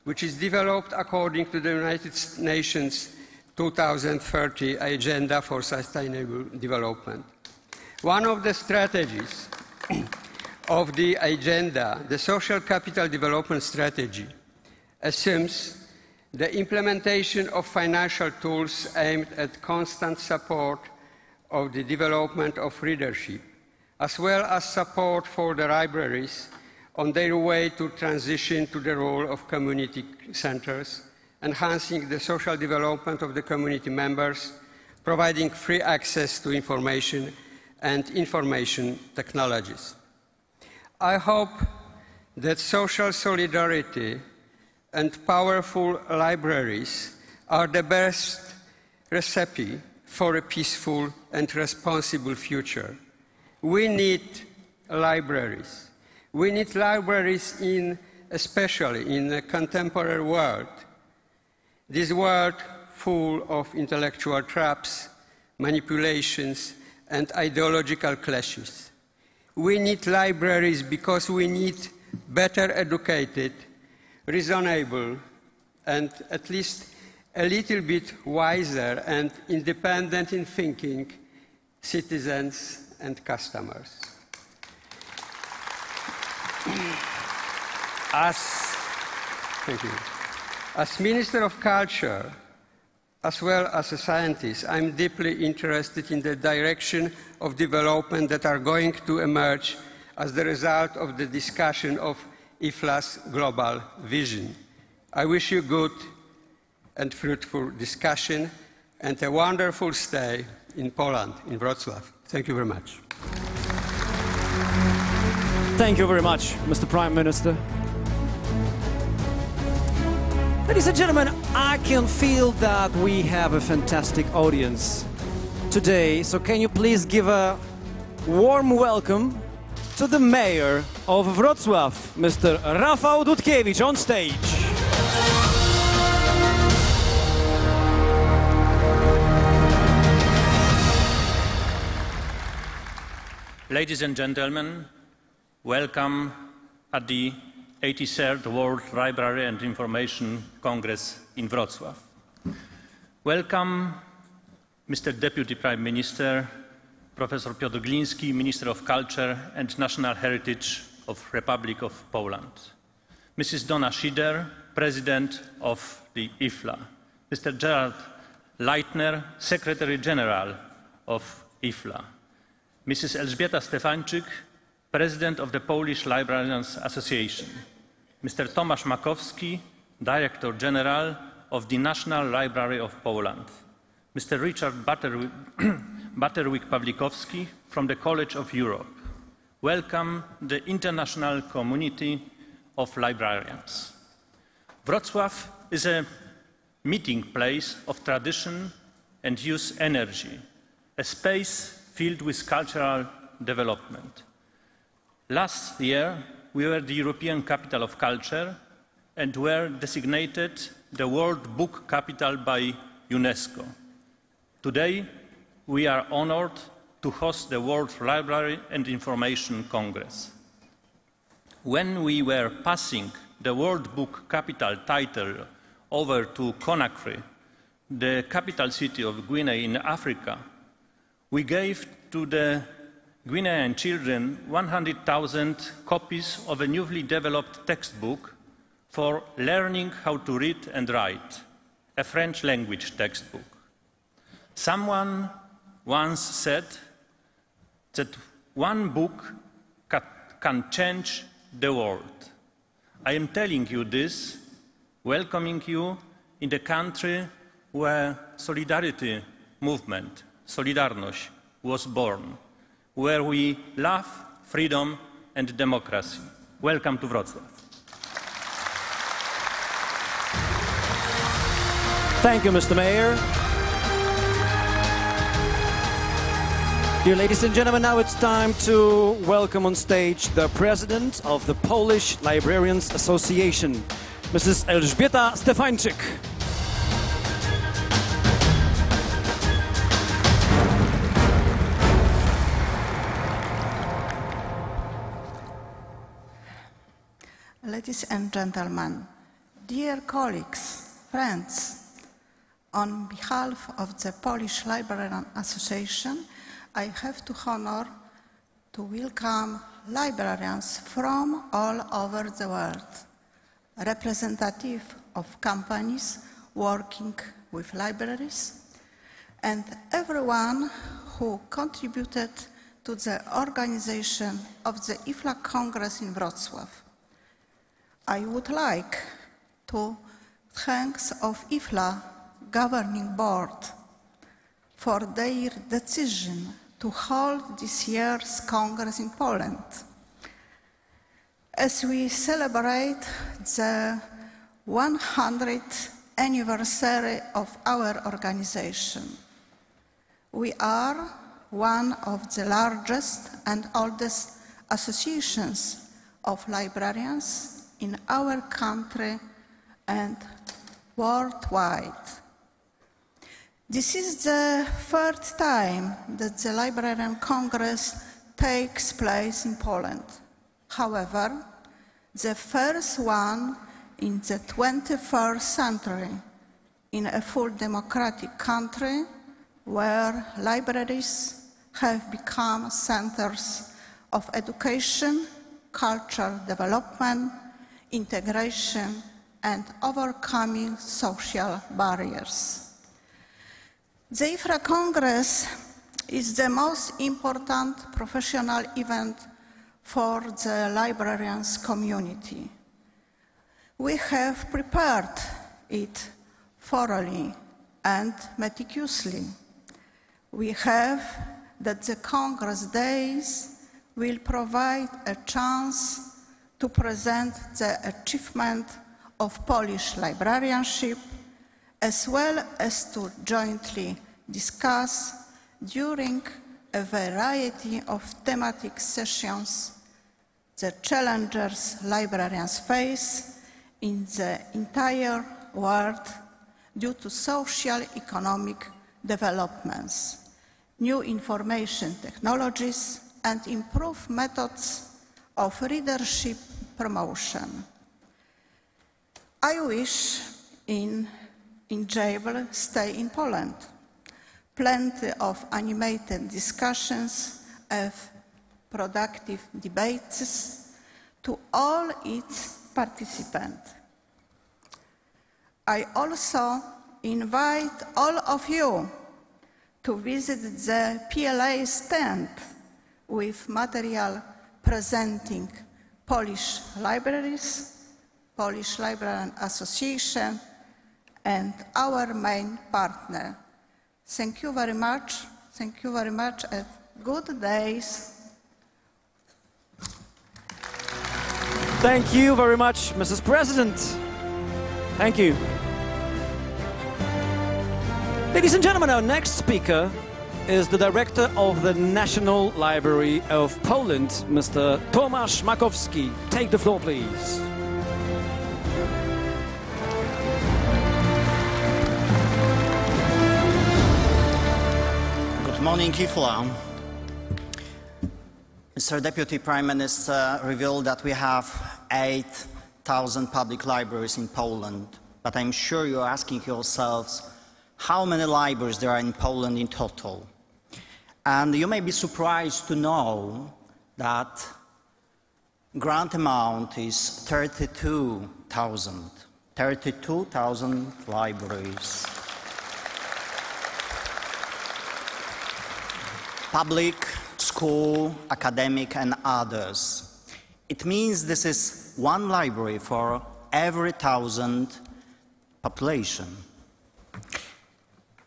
which is developed according to the United Nations 2030 Agenda for Sustainable Development. One of the strategies of the agenda, the Social Capital Development Strategy, assumes the implementation of financial tools aimed at constant support of the development of readership, as well as support for the libraries on their way to transition to the role of community centers, enhancing the social development of the community members, providing free access to information and information technologies. I hope that social solidarity and powerful libraries are the best recipe for a peaceful and responsible future. We need libraries. We need libraries especially in a contemporary world. This world full of intellectual traps, manipulations, and ideological clashes. We need libraries because we need better educated, reasonable, and at least a little bit wiser and independent in thinking citizens and customers. Thank you. As Minister of Culture, as well as a scientist, I'm deeply interested in the direction of development that are going to emerge as the result of the discussion of IFLA's global vision. I wish you good and fruitful discussion and a wonderful stay in Poland, in Wrocław. Thank you very much.
Thank you very much, Mr. Prime Minister. Ladies and gentlemen, I can feel that we have a fantastic audience today, so can you please give a warm welcome to the mayor of Wrocław, Mr. Rafał Dudkiewicz, on stage.
Ladies and gentlemen, welcome at the 83rd World Library and Information Congress in Wrocław. Welcome, Mr. Deputy Prime Minister, Professor Piotr Gliński, Minister of Culture and National Heritage of Republic of Poland, Mrs. Donna Schieder, President of the IFLA, Mr. Gerald Leitner, Secretary General of IFLA, Mrs. Elżbieta Stefańczyk, President of the Polish Librarians Association, Mr. Tomasz Makowski, Director General of the National Library of Poland, Mr. Richard Butterwick-Pawlikowski from the College of Europe. Welcome the international community of librarians. Wrocław is a meeting place of tradition and youth energy, a space filled with cultural development. Last year, we were the European Capital of Culture and were designated the World Book Capital by UNESCO. Today, we are honored to host the World Library and Information Congress. When we were passing the World Book Capital title over to Conakry, the capital city of Guinea in Africa, we gave to the Guinean children 100,000 copies of a newly developed textbook for learning how to read and write, a French language textbook. Someone once said that one book can change the world. I am telling you this, welcoming you in the country where solidarity movement, Solidarność, was born, where we love freedom and democracy. Welcome to Wrocław.
Thank you, Mr. Mayor. Dear ladies and gentlemen, now it's time to welcome on stage the President of the Polish Librarians Association, Mrs. Elżbieta Stefańczyk.
Ladies and gentlemen, dear colleagues, friends, on behalf of the Polish Librarian Association, I have the honor to welcome librarians from all over the world, representatives of companies working with libraries, and everyone who contributed to the organization of the IFLA Congress in Wrocław. I would like to thank of IFLA Governing Board for their decision to hold this year's Congress in Poland. As we celebrate the 100th anniversary of our organization, we are one of the largest and oldest associations of librarians in our country and worldwide. This is the third time that the Librarian Congress takes place in Poland. However, the first one in the 21st century, in a full democratic country where libraries have become centers of education, cultural development, integration, and overcoming social barriers. The IFLA Congress is the most important professional event for the librarians community. We have prepared it thoroughly and meticulously. We have that the Congress days will provide a chance to present the achievement of Polish librarianship, as well as to jointly discuss during a variety of thematic sessions the challenges librarians face in the entire world due to social-economic developments, new information technologies, and improved methods of readership promotion. I wish in enjoyable stay in Poland, plenty of animated discussions and productive debates to all its participants. I also invite all of you to visit the PLA stand with material presenting Polish libraries, Polish Librarian Association, and our main partner. Thank you very much. Thank you very much, and good days.
Thank you very much, Mrs. President. Thank you. Ladies and gentlemen, our next speaker is the director of the National Library of Poland, Mr. Tomasz Makowski. Take the floor, please.
Good morning, IFLA. Mr. Deputy Prime Minister revealed that we have 8,000 public libraries in Poland, but I'm sure you're asking yourselves how many libraries there are in Poland in total. And you may be surprised to know that grant amount is 32,000. 32,000 libraries. Public, school, academic, and others. It means this is one library for every 1,000 population.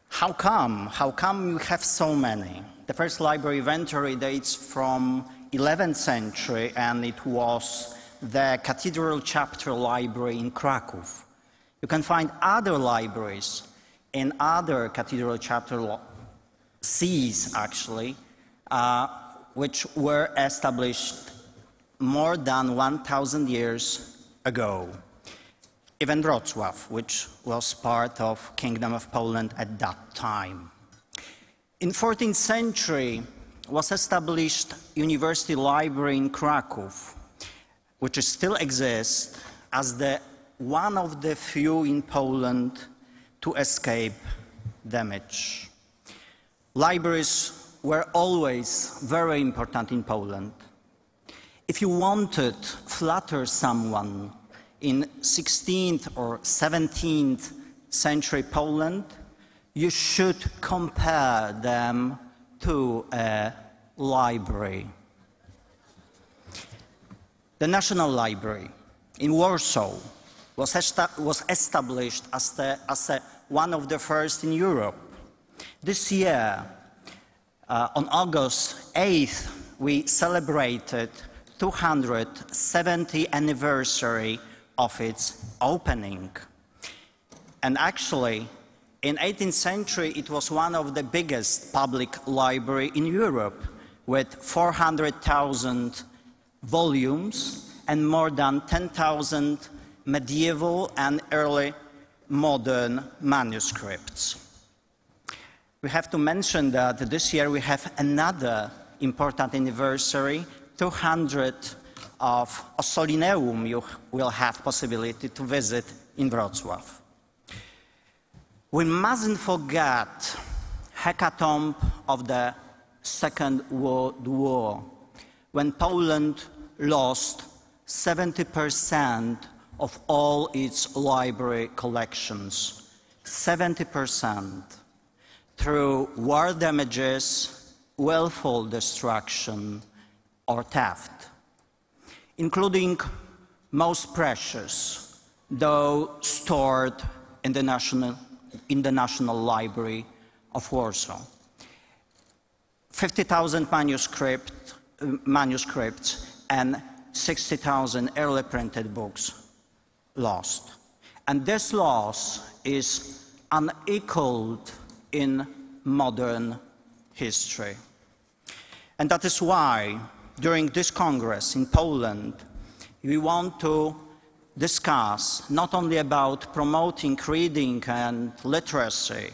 How come? How come you have so many? The first library inventory dates from 11th century, and it was the Cathedral Chapter Library in Kraków. You can find other libraries in other Cathedral Chapter sees, actually, which were established more than 1,000 years ago. Even Wrocław, which was part of Kingdom of Poland at that time. In 14th century was established University Library in Kraków, which still exists as one of the few in Poland to escape damage. Libraries were always very important in Poland. If you wanted to flatter someone in 16th or 17th century Poland, you should compare them to a library. The National Library in Warsaw was established as one of the first in Europe. This year, on August 8th, we celebrated 270th anniversary of its opening. And actually, in 18th century, it was one of the biggest public library in Europe, with 400,000 volumes and more than 10,000 medieval and early modern manuscripts. We have to mention that this year we have another important anniversary, 200 of Ossolineum you will have possibility to visit in Wrocław. We mustn't forget hecatombs of the Second World War, when Poland lost 70% of all its library collections. 70%, through war damages, willful destruction, or theft, including most precious, though stored in the National Library of Warsaw. 50,000 manuscripts and 60,000 early printed books lost. And this loss is unequaled in modern history. And that is why, during this Congress in Poland, we want to discuss not only about promoting reading and literacy,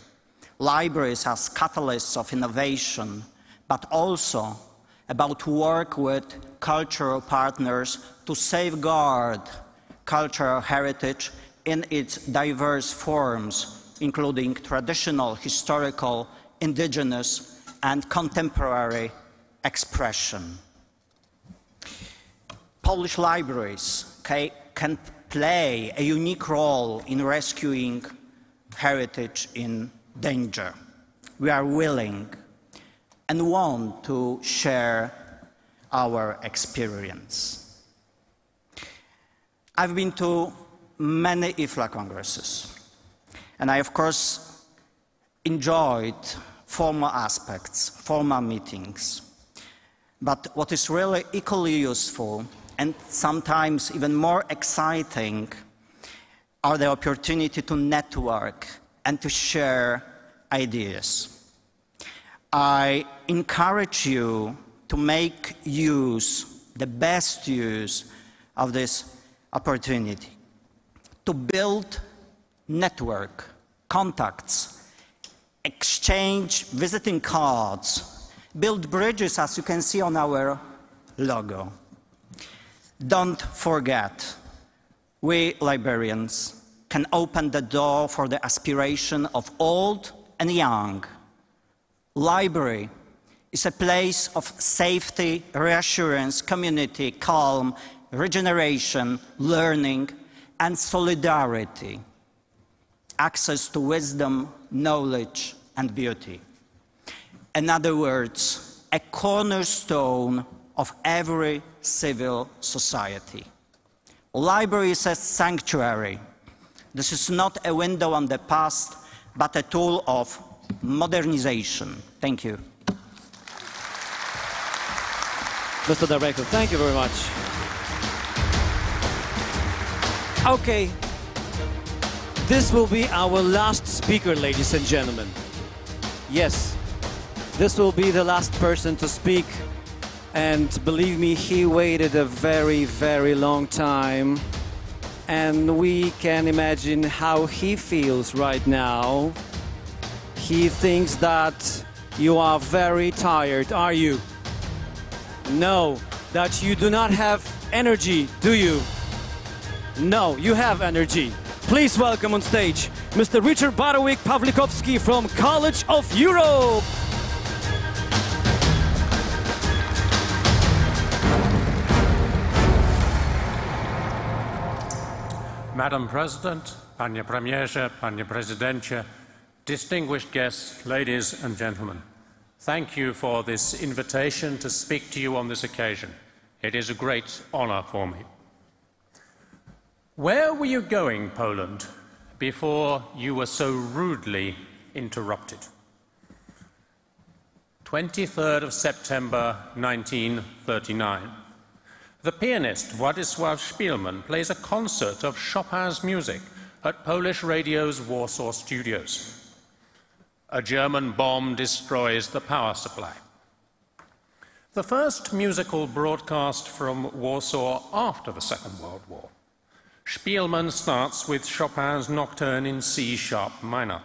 libraries as catalysts of innovation, but also about work with cultural partners to safeguard cultural heritage in its diverse forms, including traditional, historical, indigenous, and contemporary expression. Polish libraries can play a unique role in rescuing heritage in danger. We are willing and want to share our experience. I've been to many IFLA congresses, and I, of course, enjoyed formal aspects, formal meetings. But what is really equally useful and sometimes even more exciting are the opportunity to network and to share ideas. I encourage you to make use, the best use of this opportunity, to build network, contacts, exchange visiting cards, build bridges, as you can see on our logo. Don't forget, we librarians can open the door for the aspiration of old and young. Library is a place of safety, reassurance, community, calm, regeneration, learning, and solidarity. Access to wisdom, knowledge, and beauty. In other words, a cornerstone of every civil society. Library is a sanctuary. This is not a window on the past, but a tool of modernization. Thank you.
Mr. Director, thank you very much. Okay, this will be our last speaker, ladies and gentlemen. Yes, this will be the last person to speak, and believe me, he waited a very, very long time, and we can imagine how he feels right now. He thinks that you are very tired, are you? No, that you do not have energy, do you? No, you have energy. Please welcome on stage Mr. Richard Barwick-Pawlikowski from College of Europe.
Madam President, Panie Premierze, Panie Prezydencie, distinguished guests, ladies and gentlemen, thank you for this invitation to speak to you on this occasion. It is a great honor for me. Where were you going, Poland, before you were so rudely interrupted? 23rd of September 1939. The pianist Władysław Szpilman plays a concert of Chopin's music at Polish radio's Warsaw studios. A German bomb destroys the power supply. The first musical broadcast from Warsaw after the Second World War. Szpilman starts with Chopin's Nocturne in C-sharp minor,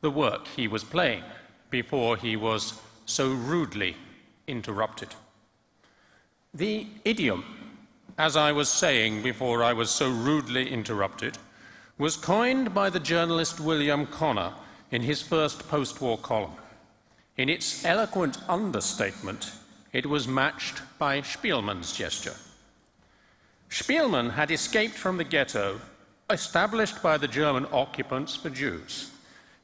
the work he was playing before he was so rudely interrupted. The idiom, as I was saying before I was so rudely interrupted, was coined by the journalist William Connor in his first post-war column. In its eloquent understatement, it was matched by Spielmann's gesture. Spielmann had escaped from the ghetto established by the German occupants for Jews.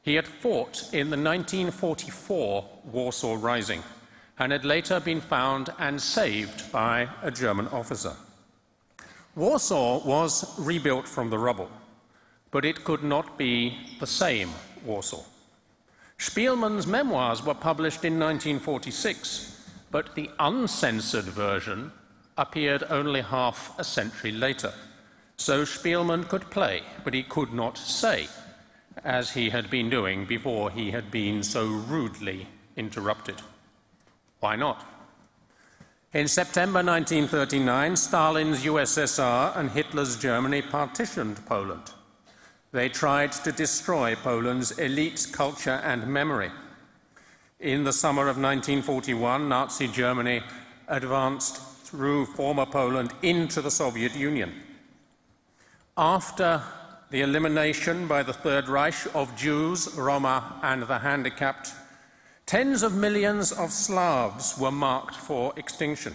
He had fought in the 1944 Warsaw Rising and had later been found and saved by a German officer. Warsaw was rebuilt from the rubble, but it could not be the same Warsaw. Spielmann's memoirs were published in 1946, but the uncensored version appeared only half a century later. So Spielmann could play, but he could not say, as he had been doing before he had been so rudely interrupted. Why not? In September 1939, Stalin's USSR and Hitler's Germany partitioned Poland. They tried to destroy Poland's elite culture and memory. In the summer of 1941, Nazi Germany advanced through former Poland into the Soviet Union. After the elimination by the Third Reich of Jews, Roma, and the handicapped, tens of millions of Slavs were marked for extinction.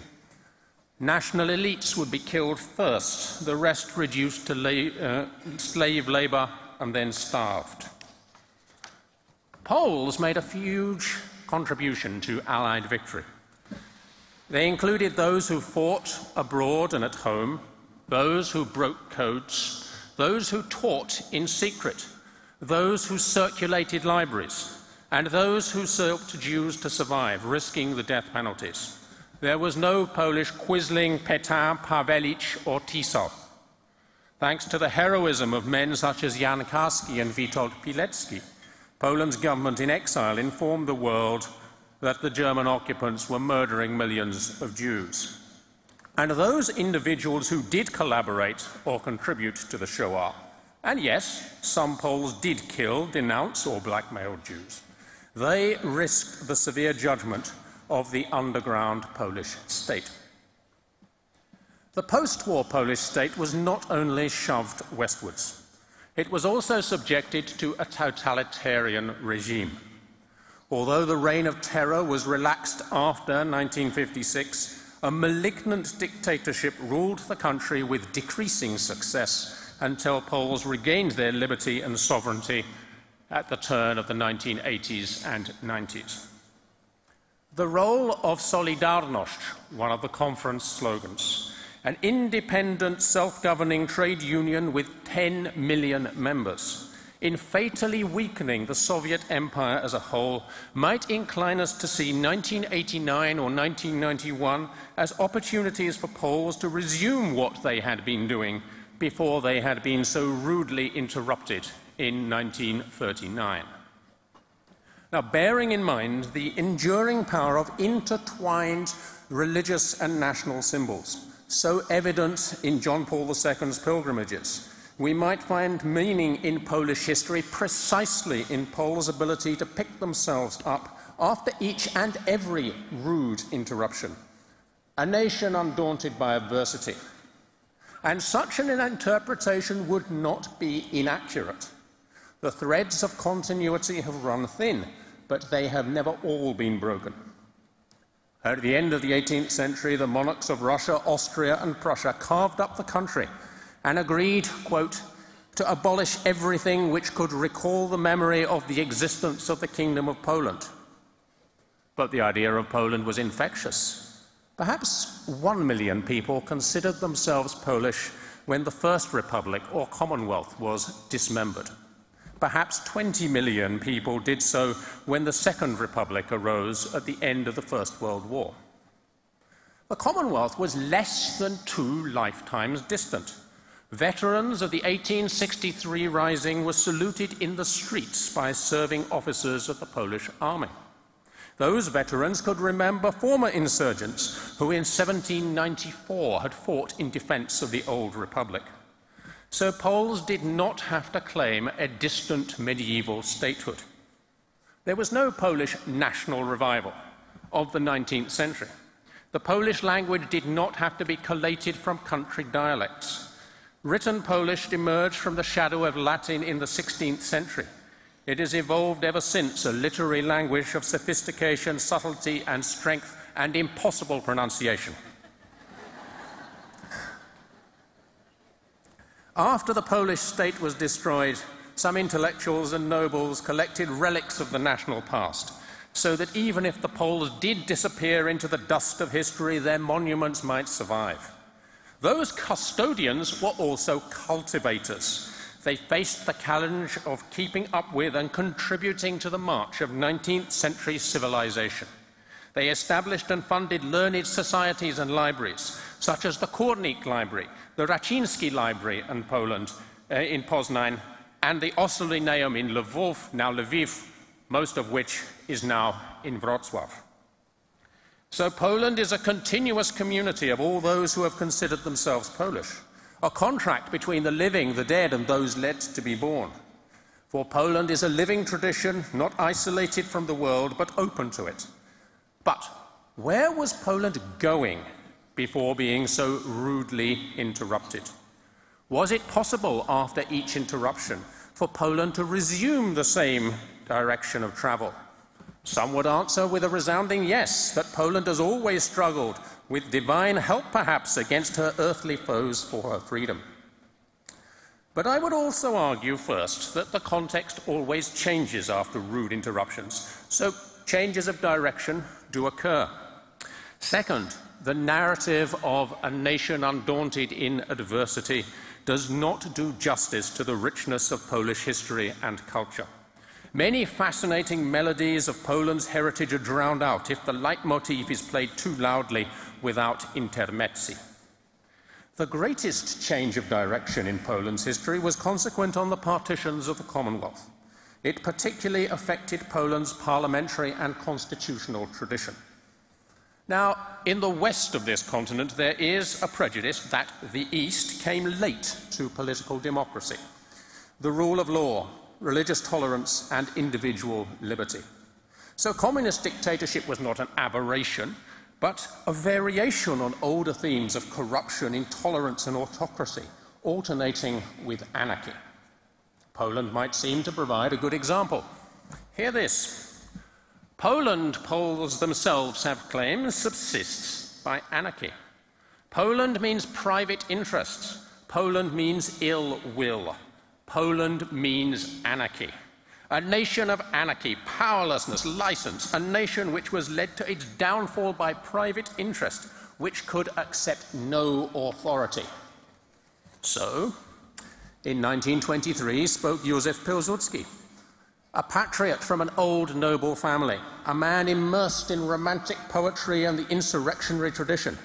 National elites would be killed first, the rest reduced to slave labor and then starved. Poles made a huge contribution to Allied victory. They included those who fought abroad and at home, those who broke codes, those who taught in secret, those who circulated libraries, and those who helped Jews to survive, risking the death penalties. There was no Polish Quisling, Petain, Pawelич, or Tisza. Thanks to the heroism of men such as Jan Karski and Witold Pilecki, Poland's government in exile informed the world that the German occupants were murdering millions of Jews. And those individuals who did collaborate or contribute to the Shoah, and yes, some Poles did kill, denounce, or blackmail Jews, they risked the severe judgment of the underground Polish state. The post-war Polish state was not only shoved westwards, it was also subjected to a totalitarian regime. Although the reign of terror was relaxed after 1956, a malignant dictatorship ruled the country with decreasing success until Poles regained their liberty and sovereignty at the turn of the 1980s and 90s. The role of Solidarność, one of the conference slogans, an independent, self-governing trade union with 10 million members, in fatally weakening the Soviet Empire as a whole, might incline us to see 1989 or 1991 as opportunities for Poles to resume what they had been doing before they had been so rudely interrupted in 1939. Now, bearing in mind the enduring power of intertwined religious and national symbols, so evident in John Paul II's pilgrimages, we might find meaning in Polish history precisely in Poles' ability to pick themselves up after each and every rude interruption, a nation undaunted by adversity. And such an interpretation would not be inaccurate. The threads of continuity have run thin, but they have never all been broken. At the end of the 18th century, the monarchs of Russia, Austria, and Prussia carved up the country and agreed, quote, to abolish everything which could recall the memory of the existence of the Kingdom of Poland. But the idea of Poland was infectious. Perhaps 1 million people considered themselves Polish when the First Republic or Commonwealth was dismembered. Perhaps 20 million people did so when the Second Republic arose at the end of the First World War. The Commonwealth was less than 2 lifetimes distant. Veterans of the 1863 Rising were saluted in the streets by serving officers of the Polish army. Those veterans could remember former insurgents who in 1794 had fought in defense of the old republic. So Poles did not have to claim a distant medieval statehood. There was no Polish national revival of the 19th century. The Polish language did not have to be collated from country dialects. Written Polish emerged from the shadow of Latin in the 16th century. It has evolved ever since, a literary language of sophistication, subtlety, and strength, and impossible pronunciation. After the Polish state was destroyed, some intellectuals and nobles collected relics of the national past, so that even if the Poles did disappear into the dust of history, their monuments might survive. Those custodians were also cultivators. They faced the challenge of keeping up with and contributing to the march of 19th century civilization. They established and funded learned societies and libraries, such as the Kornik Library, the Raciński Library in Poland, in Poznań, and the Ossolineum in Lwów, now Lviv, most of which is now in Wrocław. So Poland is a continuous community of all those who have considered themselves Polish, a contract between the living, the dead, and those yet to be born. For Poland is a living tradition, not isolated from the world, but open to it. But where was Poland going before being so rudely interrupted? Was it possible after each interruption for Poland to resume the same direction of travel? Some would answer with a resounding yes, that Poland has always struggled, with divine help perhaps, against her earthly foes for her freedom. But I would also argue first that the context always changes after rude interruptions, so changes of direction do occur. Second, the narrative of a nation undaunted in adversity does not do justice to the richness of Polish history and culture. Many fascinating melodies of Poland's heritage are drowned out if the leitmotif is played too loudly without intermezzi. The greatest change of direction in Poland's history was consequent on the partitions of the Commonwealth. It particularly affected Poland's parliamentary and constitutional tradition. Now, in the west of this continent, there is a prejudice that the East came late to political democracy, the rule of law, religious tolerance, and individual liberty. So communist dictatorship was not an aberration, but a variation on older themes of corruption, intolerance, and autocracy, alternating with anarchy. Poland might seem to provide a good example. Hear this. Poland, Poles themselves have claimed, subsists by anarchy. Poland means private interests. Poland means ill will. Poland means anarchy. A nation of anarchy, powerlessness, license, a nation which was led to its downfall by private interest, which could accept no authority. So, in 1923 spoke Józef Piłsudski, a patriot from an old noble family, a man immersed in romantic poetry and the insurrectionary tradition,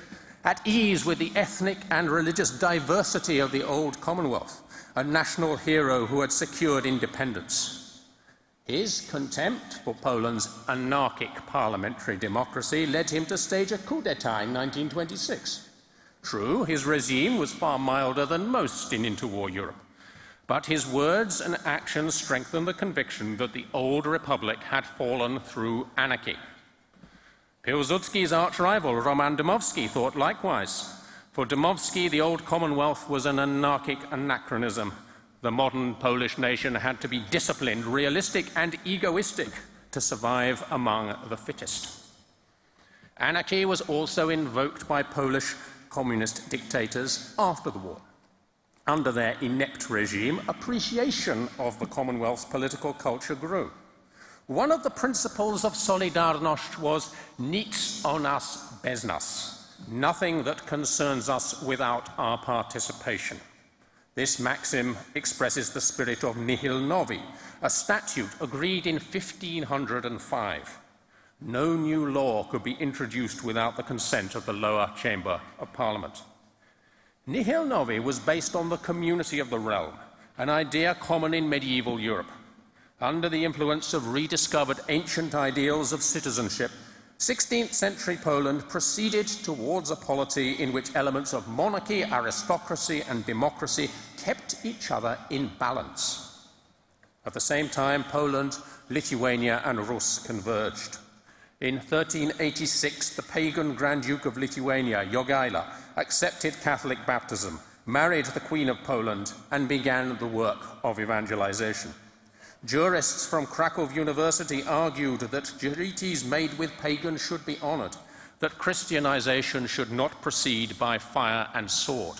at ease with the ethnic and religious diversity of the old Commonwealth, a national hero who had secured independence. His contempt for Poland's anarchic parliamentary democracy led him to stage a coup d'etat in 1926. True, his regime was far milder than most in interwar Europe, but his words and actions strengthened the conviction that the old republic had fallen through anarchy. Piłsudski's arch-rival, Roman Dmowski, thought likewise. For Dmowski, the old Commonwealth was an anarchic anachronism. The modern Polish nation had to be disciplined, realistic, and egoistic to survive among the fittest. Anarchy was also invoked by Polish communist dictators after the war. Under their inept regime, appreciation of the Commonwealth's political culture grew. One of the principles of Solidarność was nic o nas bez nas. Nothing that concerns us without our participation. This maxim expresses the spirit of nihil novi, a statute agreed in 1505. No new law could be introduced without the consent of the lower chamber of Parliament. Nihil novi was based on the community of the realm, an idea common in medieval Europe. Under the influence of rediscovered ancient ideals of citizenship, 16th century Poland proceeded towards a polity in which elements of monarchy, aristocracy, and democracy kept each other in balance. At the same time, Poland, Lithuania, and Rus converged. In 1386, the pagan Grand Duke of Lithuania, Jogaila, accepted Catholic baptism, married the Queen of Poland, and began the work of evangelization. Jurists from Krakow University argued that treaties made with pagans should be honored, that Christianization should not proceed by fire and sword.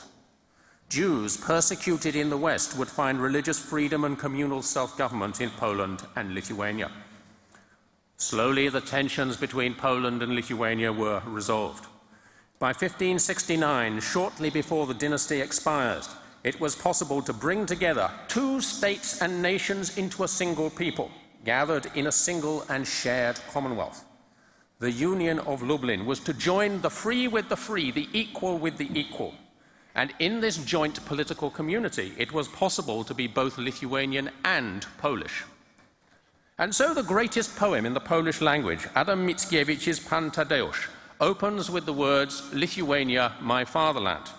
Jews persecuted in the West would find religious freedom and communal self-government in Poland and Lithuania. Slowly, the tensions between Poland and Lithuania were resolved. By 1569, shortly before the dynasty expired, it was possible to bring together two states and nations into a single people, gathered in a single and shared commonwealth. The Union of Lublin was to join the free with the free, the equal with the equal. And in this joint political community, it was possible to be both Lithuanian and Polish. And so the greatest poem in the Polish language, Adam Mickiewicz's Pan Tadeusz, opens with the words, "Lithuania, my fatherland."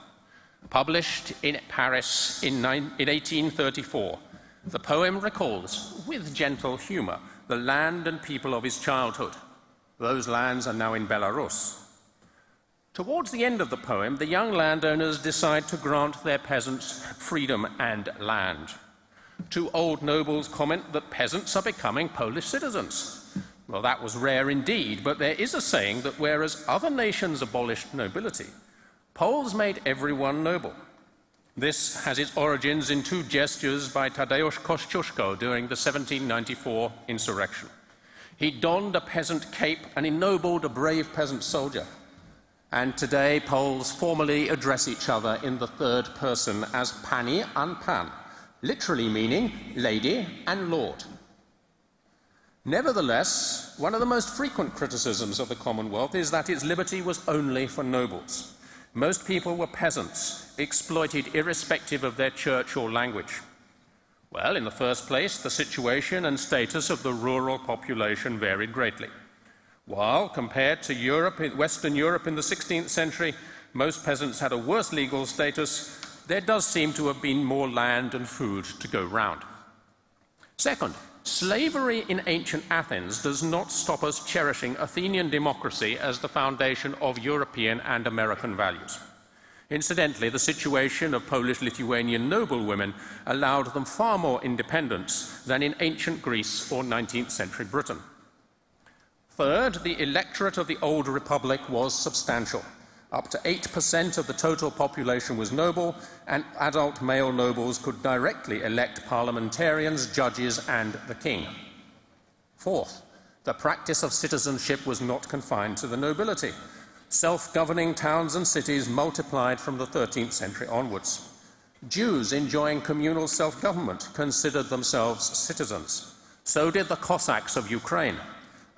Published in Paris in 1834, the poem recalls, with gentle humor, the land and people of his childhood. Those lands are now in Belarus. Towards the end of the poem, the young landowners decide to grant their peasants freedom and land. Two old nobles comment that peasants are becoming Polish citizens. Well, that was rare indeed, but there is a saying that whereas other nations abolished nobility, Poles made everyone noble. This has its origins in two gestures by Tadeusz Kościuszko during the 1794 insurrection. He donned a peasant cape and ennobled a brave peasant soldier. And today, Poles formally address each other in the third person as pani and pan, literally meaning lady and lord. Nevertheless, one of the most frequent criticisms of the Commonwealth is that its liberty was only for nobles. Most people were peasants, exploited irrespective of their church or language. Well, in the first place, the situation and status of the rural population varied greatly. While, compared to Western Europe in the 16th century, most peasants had a worse legal status, there does seem to have been more land and food to go round. Second, slavery in ancient Athens does not stop us cherishing Athenian democracy as the foundation of European and American values. Incidentally, the situation of Polish-Lithuanian noblewomen allowed them far more independence than in ancient Greece or 19th century Britain. Third, the electorate of the old republic was substantial. Up to 8% of the total population was noble, and adult male nobles could directly elect parliamentarians, judges, and the king. Fourth, the practice of citizenship was not confined to the nobility. Self-governing towns and cities multiplied from the 13th century onwards. Jews enjoying communal self-government considered themselves citizens. So did the Cossacks of Ukraine.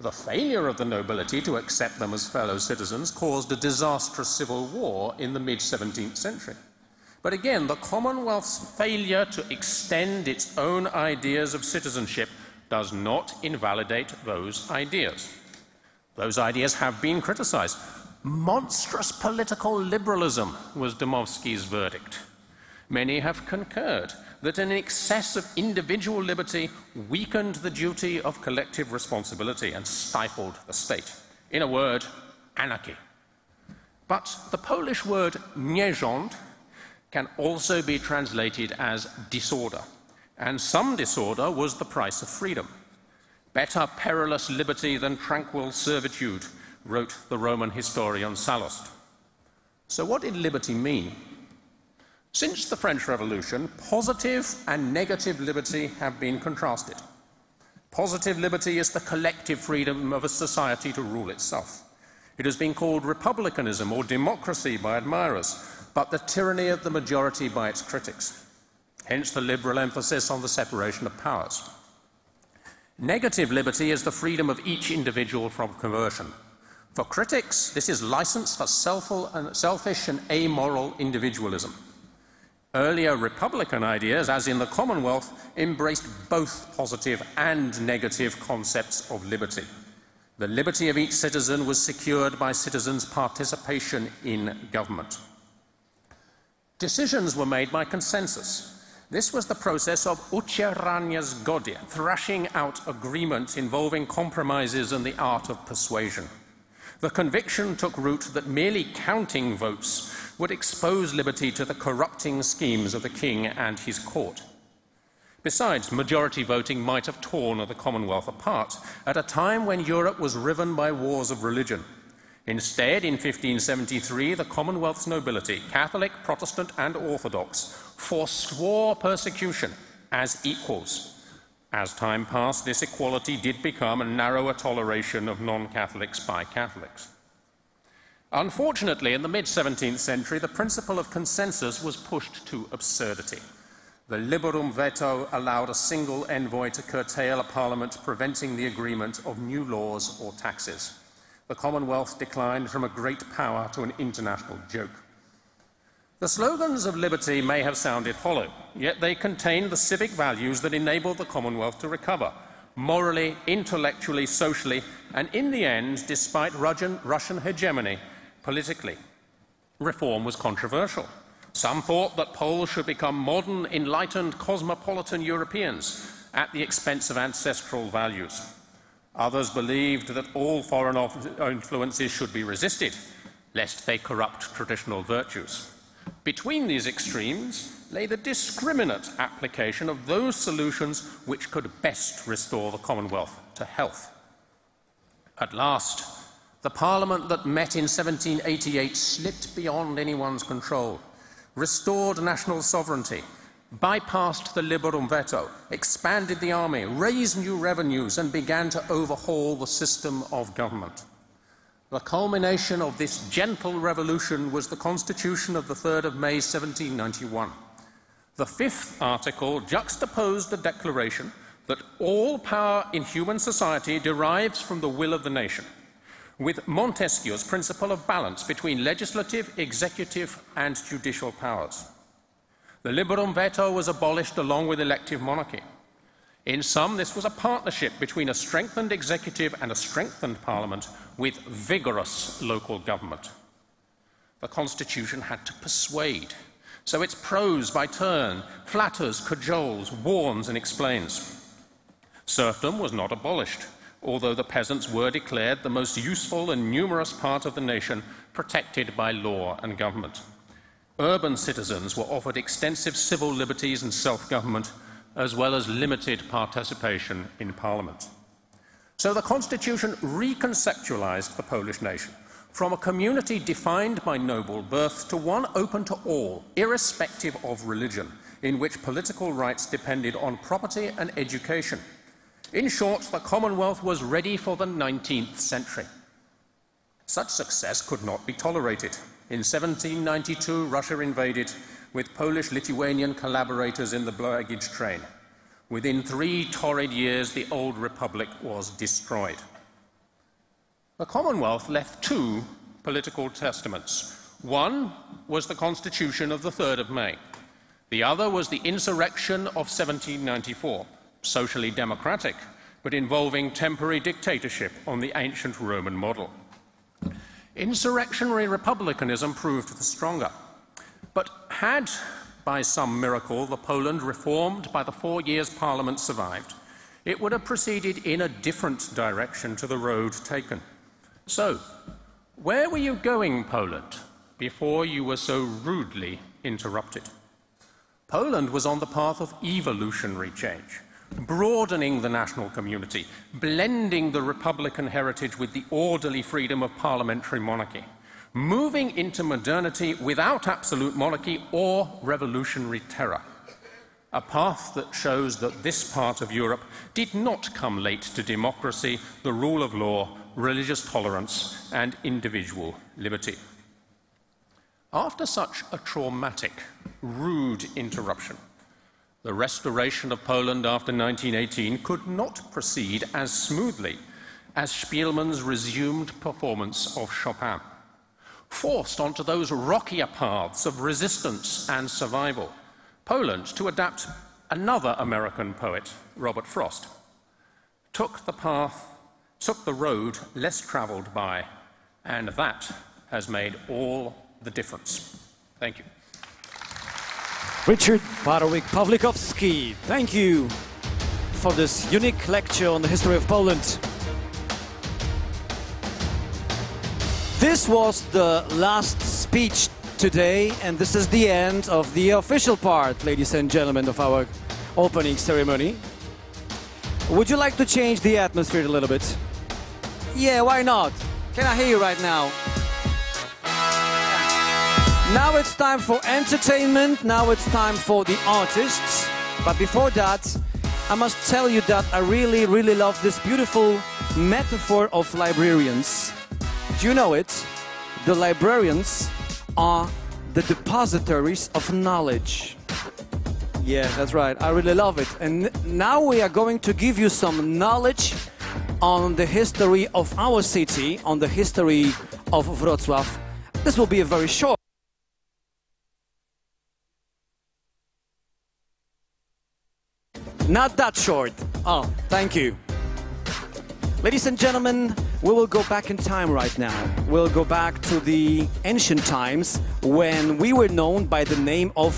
The failure of the nobility to accept them as fellow citizens caused a disastrous civil war in the mid-17th century. But again, the Commonwealth's failure to extend its own ideas of citizenship does not invalidate those ideas. Those ideas have been criticized. Monstrous political liberalism was Dmowski's verdict. Many have concurred that an excess of individual liberty weakened the duty of collective responsibility and stifled the state. In a word, anarchy. But the Polish word nierząd can also be translated as disorder, and some disorder was the price of freedom. Better perilous liberty than tranquil servitude, wrote the Roman historian Sallust. So what did liberty mean? Since the French Revolution, positive and negative liberty have been contrasted. Positive liberty is the collective freedom of a society to rule itself. It has been called republicanism or democracy by admirers, but the tyranny of the majority by its critics. Hence the liberal emphasis on the separation of powers. Negative liberty is the freedom of each individual from coercion. For critics, this is license for selfish and amoral individualism. Earlier Republican ideas, as in the Commonwealth, embraced both positive and negative concepts of liberty. The liberty of each citizen was secured by citizens' participation in government. Decisions were made by consensus. This was the process of ucierania zgody, thrashing out agreements involving compromises and the art of persuasion. The conviction took root that merely counting votes would expose liberty to the corrupting schemes of the king and his court. Besides, majority voting might have torn the Commonwealth apart at a time when Europe was riven by wars of religion. Instead, in 1573, the Commonwealth's nobility, Catholic, Protestant, and Orthodox, forswore persecution as equals. As time passed, this equality did become a narrower toleration of non-Catholics by Catholics. Unfortunately, in the mid-17th century, the principle of consensus was pushed to absurdity. The liberum veto allowed a single envoy to curtail a parliament, preventing the agreement of new laws or taxes. The Commonwealth declined from a great power to an international joke. The slogans of liberty may have sounded hollow, yet they contained the civic values that enabled the Commonwealth to recover, morally, intellectually, socially, and in the end, despite Russian hegemony, politically. Reform was controversial. Some thought that Poles should become modern, enlightened, cosmopolitan Europeans at the expense of ancestral values. Others believed that all foreign influences should be resisted, lest they corrupt traditional virtues. Between these extremes lay the discriminate application of those solutions which could best restore the Commonwealth to health. At last, the Parliament that met in 1788 slipped beyond anyone's control, restored national sovereignty, bypassed the liberum veto, expanded the army, raised new revenues, and began to overhaul the system of government. The culmination of this gentle revolution was the Constitution of the 3rd of May 1791. The 5th article juxtaposed the declaration that all power in human society derives from the will of the nation, with Montesquieu's principle of balance between legislative, executive, and judicial powers. The liberum veto was abolished along with elective monarchy. In sum, this was a partnership between a strengthened executive and a strengthened parliament with vigorous local government. The Constitution had to persuade, so its prose by turn flatters, cajoles, warns, and explains. Serfdom was not abolished, although the peasants were declared the most useful and numerous part of the nation, protected by law and government. Urban citizens were offered extensive civil liberties and self-government, as well as limited participation in Parliament. So the Constitution reconceptualized the Polish nation from a community defined by noble birth to one open to all, irrespective of religion, in which political rights depended on property and education. In short, the Commonwealth was ready for the 19th century. Such success could not be tolerated. In 1792, Russia invaded, with Polish-Lithuanian collaborators in the baggage train. Within 3 torrid years, the old republic was destroyed. The Commonwealth left 2 political testaments. One was the Constitution of the 3rd of May. The other was the insurrection of 1794, socially democratic, but involving temporary dictatorship on the ancient Roman model. Insurrectionary republicanism proved the stronger. But had, by some miracle, the Poland reformed by the 4 years Parliament survived, it would have proceeded in a different direction to the road taken. So, where were you going, Poland, before you were so rudely interrupted? Poland was on the path of evolutionary change, broadening the national community, blending the republican heritage with the orderly freedom of parliamentary monarchy, moving into modernity without absolute monarchy or revolutionary terror. A path that shows that this part of Europe did not come late to democracy, the rule of law, religious tolerance, and individual liberty. After such a traumatic, rude interruption, the restoration of Poland after 1918 could not proceed as smoothly as Spielmann's resumed performance of Chopin. Forced onto those rockier paths of resistance and survival, Poland, to adapt another American poet, Robert Frost, took the road less traveled by, and that has made all the difference. Thank you.
Richard Barwick-Pawlikowski, thank you for this unique lecture on the history of Poland. this was the last speech today, and this is the end of the official part, ladies and gentlemen, of our opening ceremony. Would you like to change the atmosphere a little bit? Yeah, why not? Can I hear you right now? Now it's time for entertainment, now it's time for the artists. But before that, I must tell you that I really, really love this beautiful metaphor of librarians. Do you know it? The librarians are the depositories of knowledge. Yeah, that's right. I really love it. And now we are going to give you some knowledge on the history of our city, on the history of Wrocław. This will be a very short. Not that short. Oh, thank you. Ladies and gentlemen, we will go back in time right now. We'll go back to the ancient times when we were known by the name of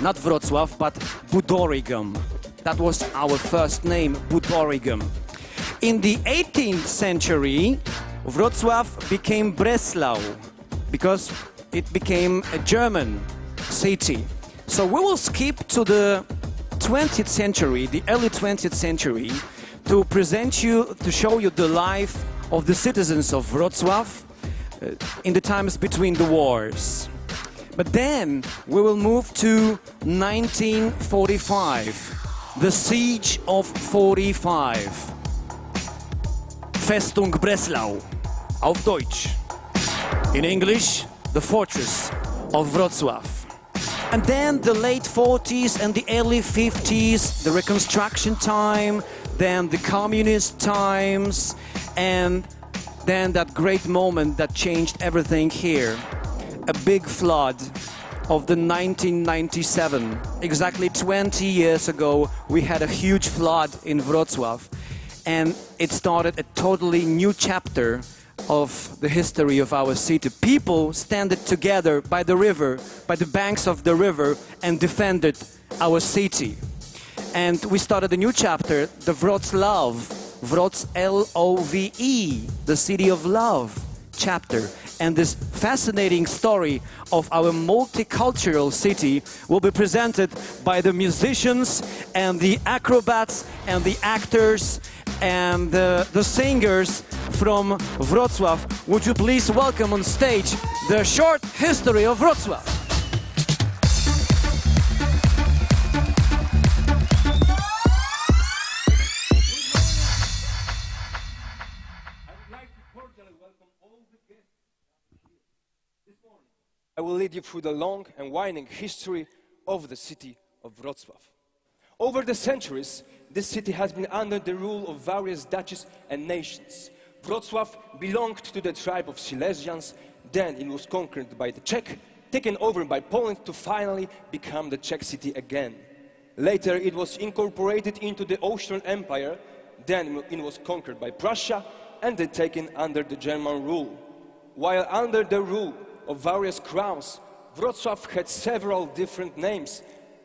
not Wrocław, but Budorigam. That was our first name, Budorigam. In the 18th century, Wrocław became Breslau because it became a German city. So we will skip to the 20th century, the early 20th century, to present you, to show you the life of the citizens of Wrocław in the times between the wars. But then we will move to 1945, the Siege of 45. Festung Breslau, auf Deutsch. In English, the Fortress of Wrocław. And then the late 40s and the early 50s, the Reconstruction time, then the Communist times, and then that great moment that changed everything here. A big flood of the 1997. Exactly 20 years ago, we had a huge flood in Wrocław, and it started a totally new chapter of the history of our city. People standed together by the river, by the banks of the river, and defended our city. And we started a new chapter, the Wrocław, L-O-V-E, the city of love chapter. And this fascinating story of our multicultural city will be presented by the musicians and the acrobats and the actors and the singers from Wrocław. Would you please welcome on stage the short history of Wrocław?
I will lead you through the long and winding history of the city of Wrocław. Over the centuries, this city has been under the rule of various duchies and nations. Wrocław belonged to the tribe of Silesians, then it was conquered by the Czech, taken over by Poland to finally become the Czech city again. Later it was incorporated into the Austrian Empire, then it was conquered by Prussia and then taken under the German rule. While under the rule of various crowns, Wrocław had several different names: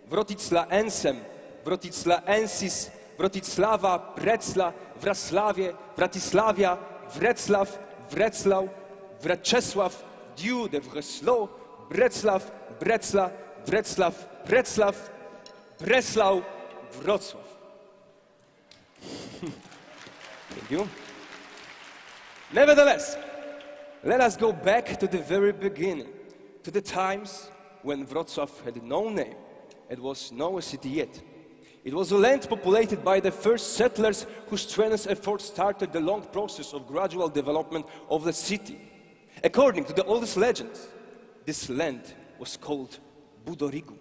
Wrocław-Ensem, Wrocław-Ensis, Wrocława, Brecla, Wrocławie, Wratysławia, Wrecław, Wrecław, Wreczesław, Diu de Wrocław, Breclaw, Brecla, Wrecław, Breclaw, Breslau, Wrocław. Thank you. Nevertheless, let us go back to the very beginning, to the times when Wrocław had no name. It was no city yet. It was a land populated by the first settlers whose strenuous efforts started the long process of gradual development of the city. According to the oldest legends, this land was called Budorigum.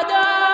Da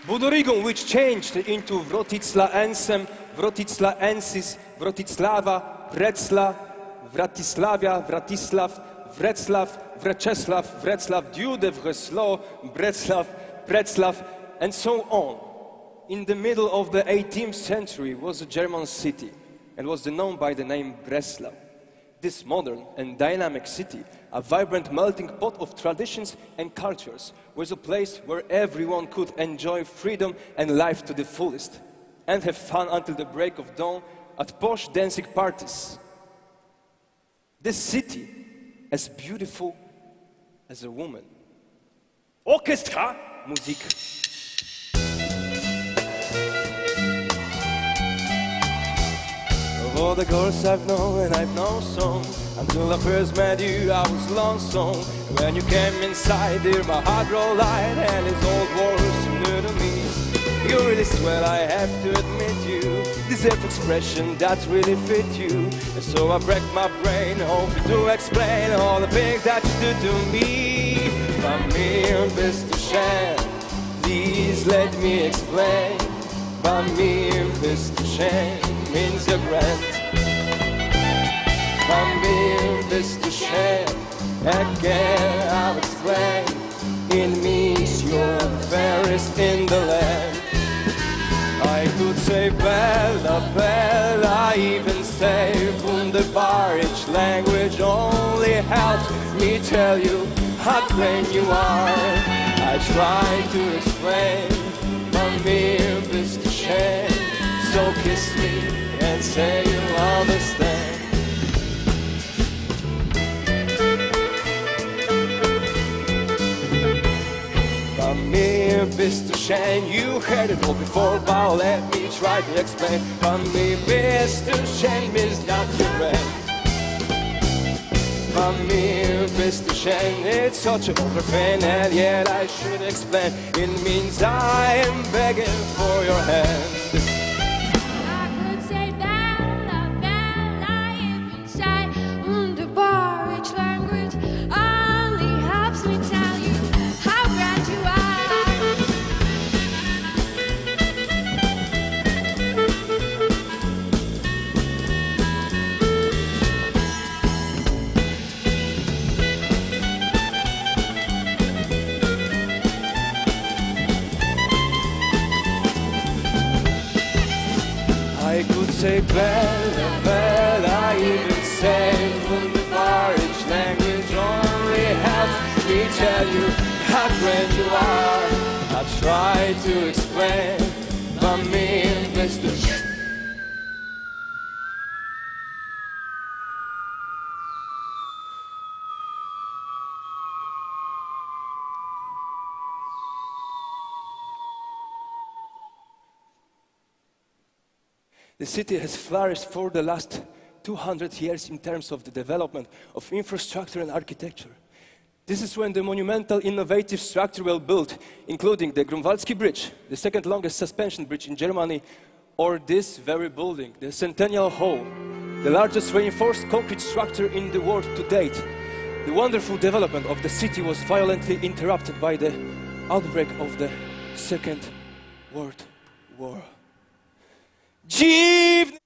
Budorigon, which changed into Wrocław-Ensem, Wrocław-Ensis, Wrocława, Wrocław, Wratislavia, Wratislav, Wrocław, Wrocław, Wrocław, Dude, Wrocław, Breclaw, Breclaw, and so on. In the middle of the 18th century was a German city and was known by the name Breslau. This modern and dynamic city, a vibrant melting pot of traditions and cultures, was a place where everyone could enjoy freedom and life to the fullest and have fun until the break of dawn at posh dancing parties. This city, as beautiful as a woman. Orchestra, Musik. Of all the girls I've known and I've known some, until I first met you I was lonesome. When you came inside, dear, my heart rolled light and his old words new to me. You really swell, I have to admit you deserve expression that really fit you. And so I break my brain, hoping to explain all the things that you do to me. Pamir, Mr. Shan, please let me explain. Pamir, Mr. Shan means you're grand. Pamir, Mr. Shan, again I'll explain. It means you're the fairest in the land. I could say Bella, Bella, even say Wunderbar. Each language only helps me tell you how great you are. I try to explain, Pamir, Mr. Shan, so kiss me and say you understand. Pamir, Mr. Shan, you heard it all before, but let me try to explain. Pamir, Mr. Shan means that you're red. Pamir, Mr. Shan, it's such a profane, and yet I should explain. It means I am begging for your hand.
I could say Bella, Bella, even say Wunderbar. Each language only helps me tell you how grand you are.
I could say Bella, Bella, even say Wunderbar. Each language only helps me tell you how great you are. I try to explain, Pamir, Mr. Shan. The city has flourished for the last 200 years in terms of the development of infrastructure and architecture. This is when the monumental innovative structure was built, including the Grunwaldzki Bridge, the second longest suspension bridge in Germany, or this very building, the Centennial Hall, the largest reinforced concrete structure in the world to date. The wonderful development of the city was violently interrupted by the outbreak of the Second World War. Dziwny!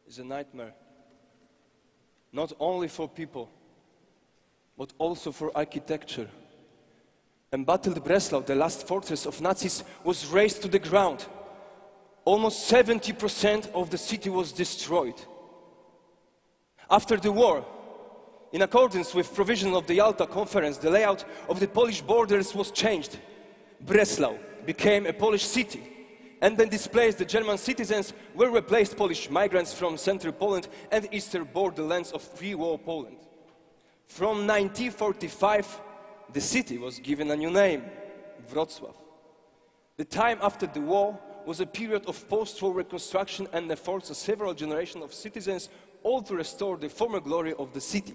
is a nightmare, not only for people, but also for architecture. Embattled Breslau, the last fortress of Nazis, was razed to the ground. Almost 70% of the city was destroyed. After the war, in accordance with provision of the Yalta Conference, the layout of the Polish borders was changed. Breslau became a Polish city, and then displaced the German citizens were replaced Polish migrants from central Poland and eastern borderlands of pre-war Poland. From 1945, the city was given a new name, Wrocław. The time after the war was a period of post-war reconstruction and efforts of several generations of citizens, all to restore the former glory of the city.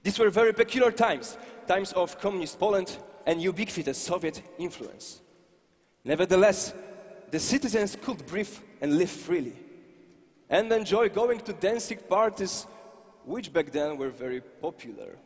These were very peculiar times, times of communist Poland and ubiquitous Soviet influence. Nevertheless, the citizens could breathe and live freely, and enjoy going to dancing parties, which back then were very popular.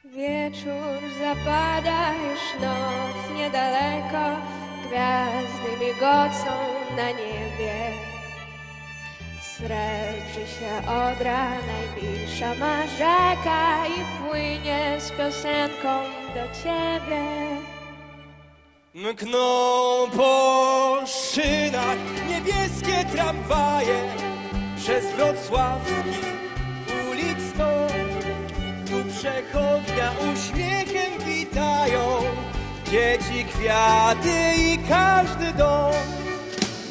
Wieczór zapada, już noc niedaleko, gwiazdy migocą na niebie. Srebrzy się Odra, najmilsza ma rzeka i płynie z piosenką do ciebie.
Mkną po szynach niebieskie tramwaje przez wrocławskich ulic sto. Tu przechodnia uśmiechem witają dzieci, kwiaty i każdy dom.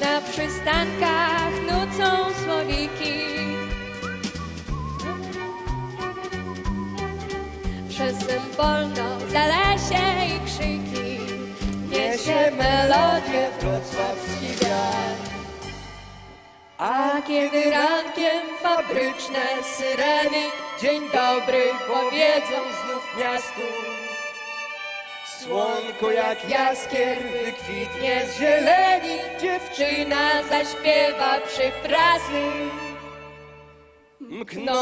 Na przystankach nucą słowiki, przez Polno, Zalesie i krzyki niesie melodię wrocławski wiatr. A kiedy rankiem fabryczne syreny dzień dobry powiedzą znów miastu, słonko jak jaskier wykwitnie z zieleni, dziewczyna zaśpiewa przy pracy.
Mkną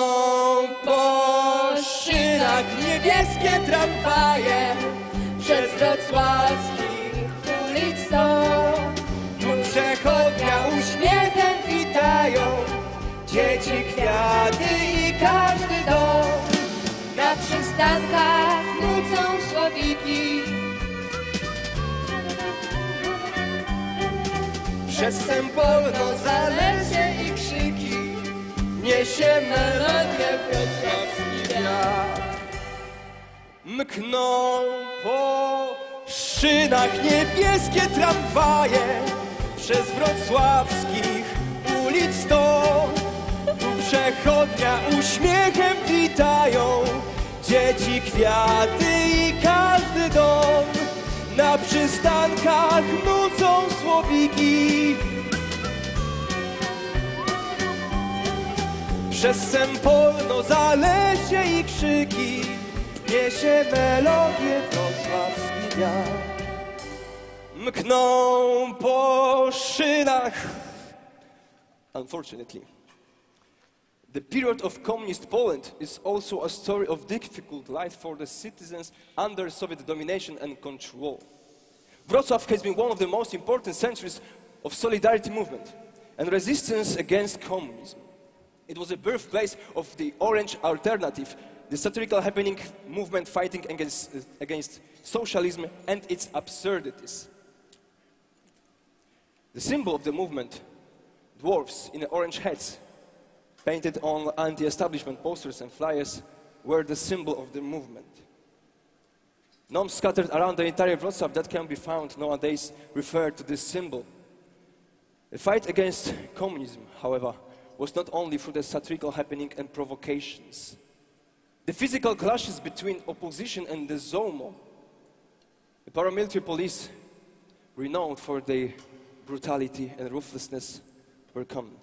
po szynach niebieskie tramwaje przez wrocławskich ulic sto. Tu przechodnia uśmiechem witają dzieci, kwiaty i każdy dom.
Na przystankach nucą słowiki,
przez Polno, Zalesie i krzyki niesie melodię wrocławski wiatr. Mkną po szynach niebieskie tramwaje przez wrocławskich ulic sto. Tu przechodnia uśmiechem witają dzieci, kwiaty i każdy dom. Na przystankach nucą słowiki, przez Polno, Zalesie i krzyki niesie melodię wrocławski wiatr. Mkną po szynach. Unfortunately, the period of communist Poland is also a story of difficult life for the citizens under Soviet domination and control. Wrocław has been one of the most important centers of solidarity movement and resistance against communism. It was the birthplace of the Orange Alternative, the satirical happening movement fighting against socialism and its absurdities. The symbol of the movement, dwarfs in orange hats, painted on anti-establishment posters and flyers, were the symbol of the movement. Noms scattered around the entire Wrocław that can be found nowadays refer to this symbol. The fight against communism, however, was not only through the satirical happening and provocations. The physical clashes between opposition and the ZOMO, the paramilitary police, renowned for their brutality and ruthlessness, were common.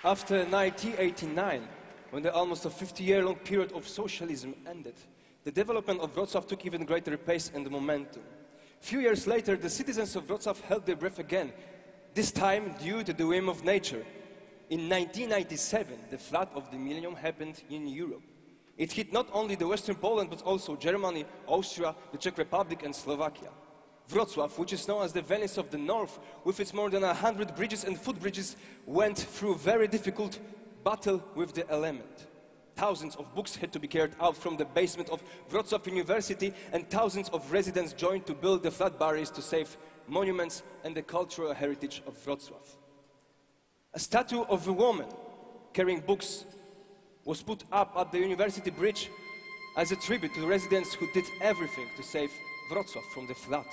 After 1989, when the almost a 50-year-long period of socialism ended, the development of Wrocław took even greater pace and momentum. Few years later, the citizens of Wrocław held their breath again, this time due to the whim of nature. In 1997, the flood of the millennium happened in Europe. It hit not only the Western Poland, but also Germany, Austria, the Czech Republic, and Slovakia. Wrocław, which is known as the Venice of the North, with its more than 100 bridges and footbridges, went through a very difficult battle with the element. Thousands of books had to be carried out from the basement of Wrocław University, and thousands of residents joined to build the flood barriers to save monuments and the cultural heritage of Wrocław. A statue of a woman carrying books was put up at the university bridge as a tribute to the residents who did everything to save Wrocław from the flood.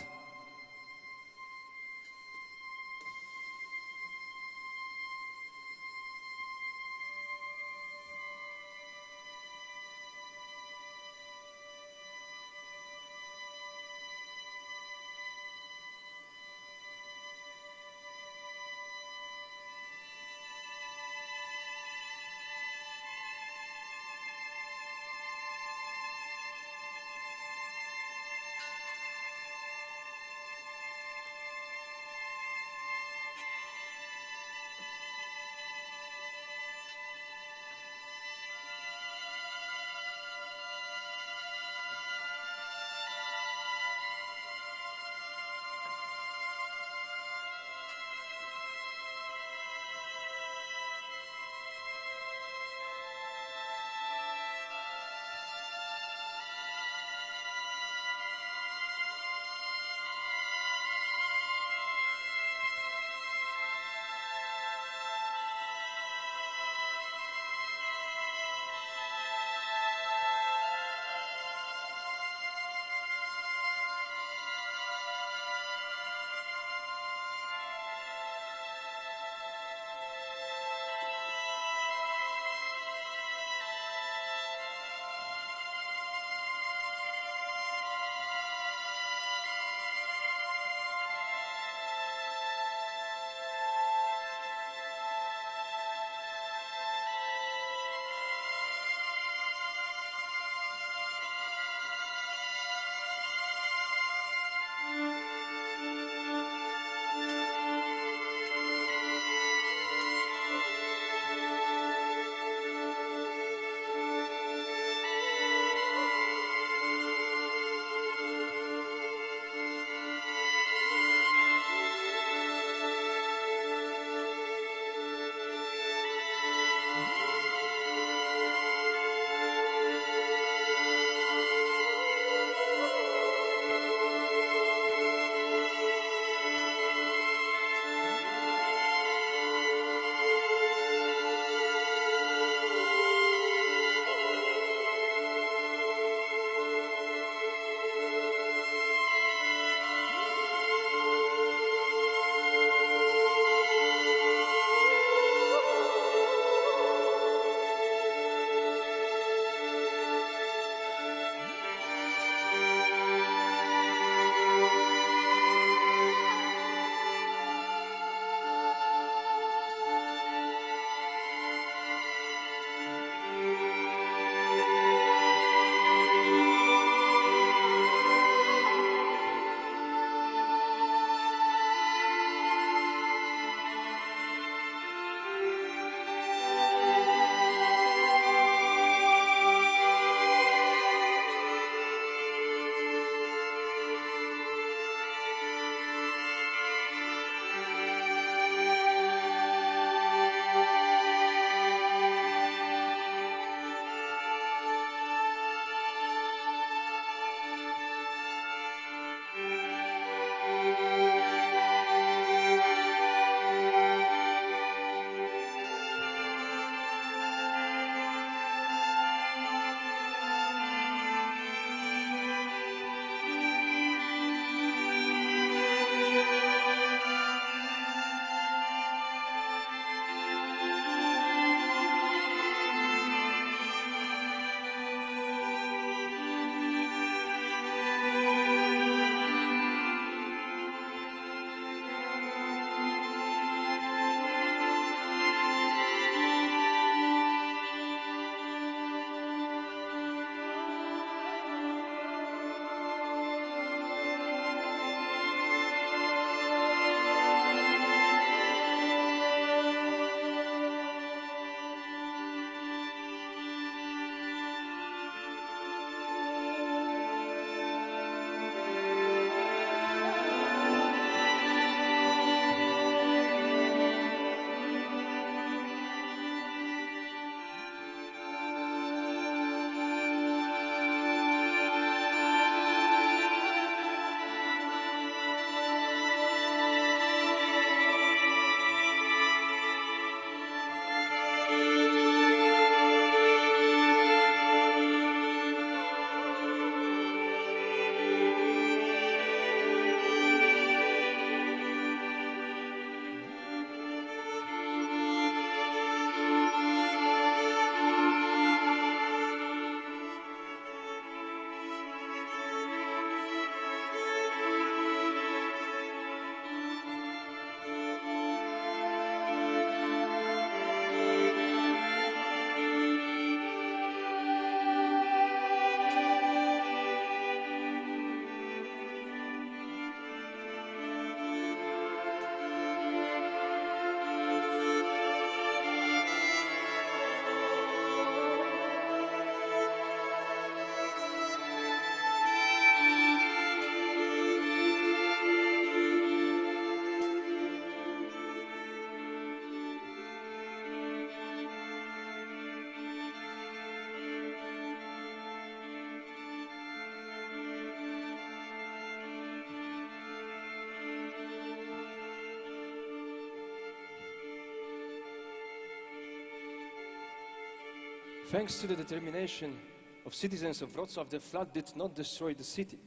Thanks to the determination of citizens of Wrocław, the flood did not destroy the city,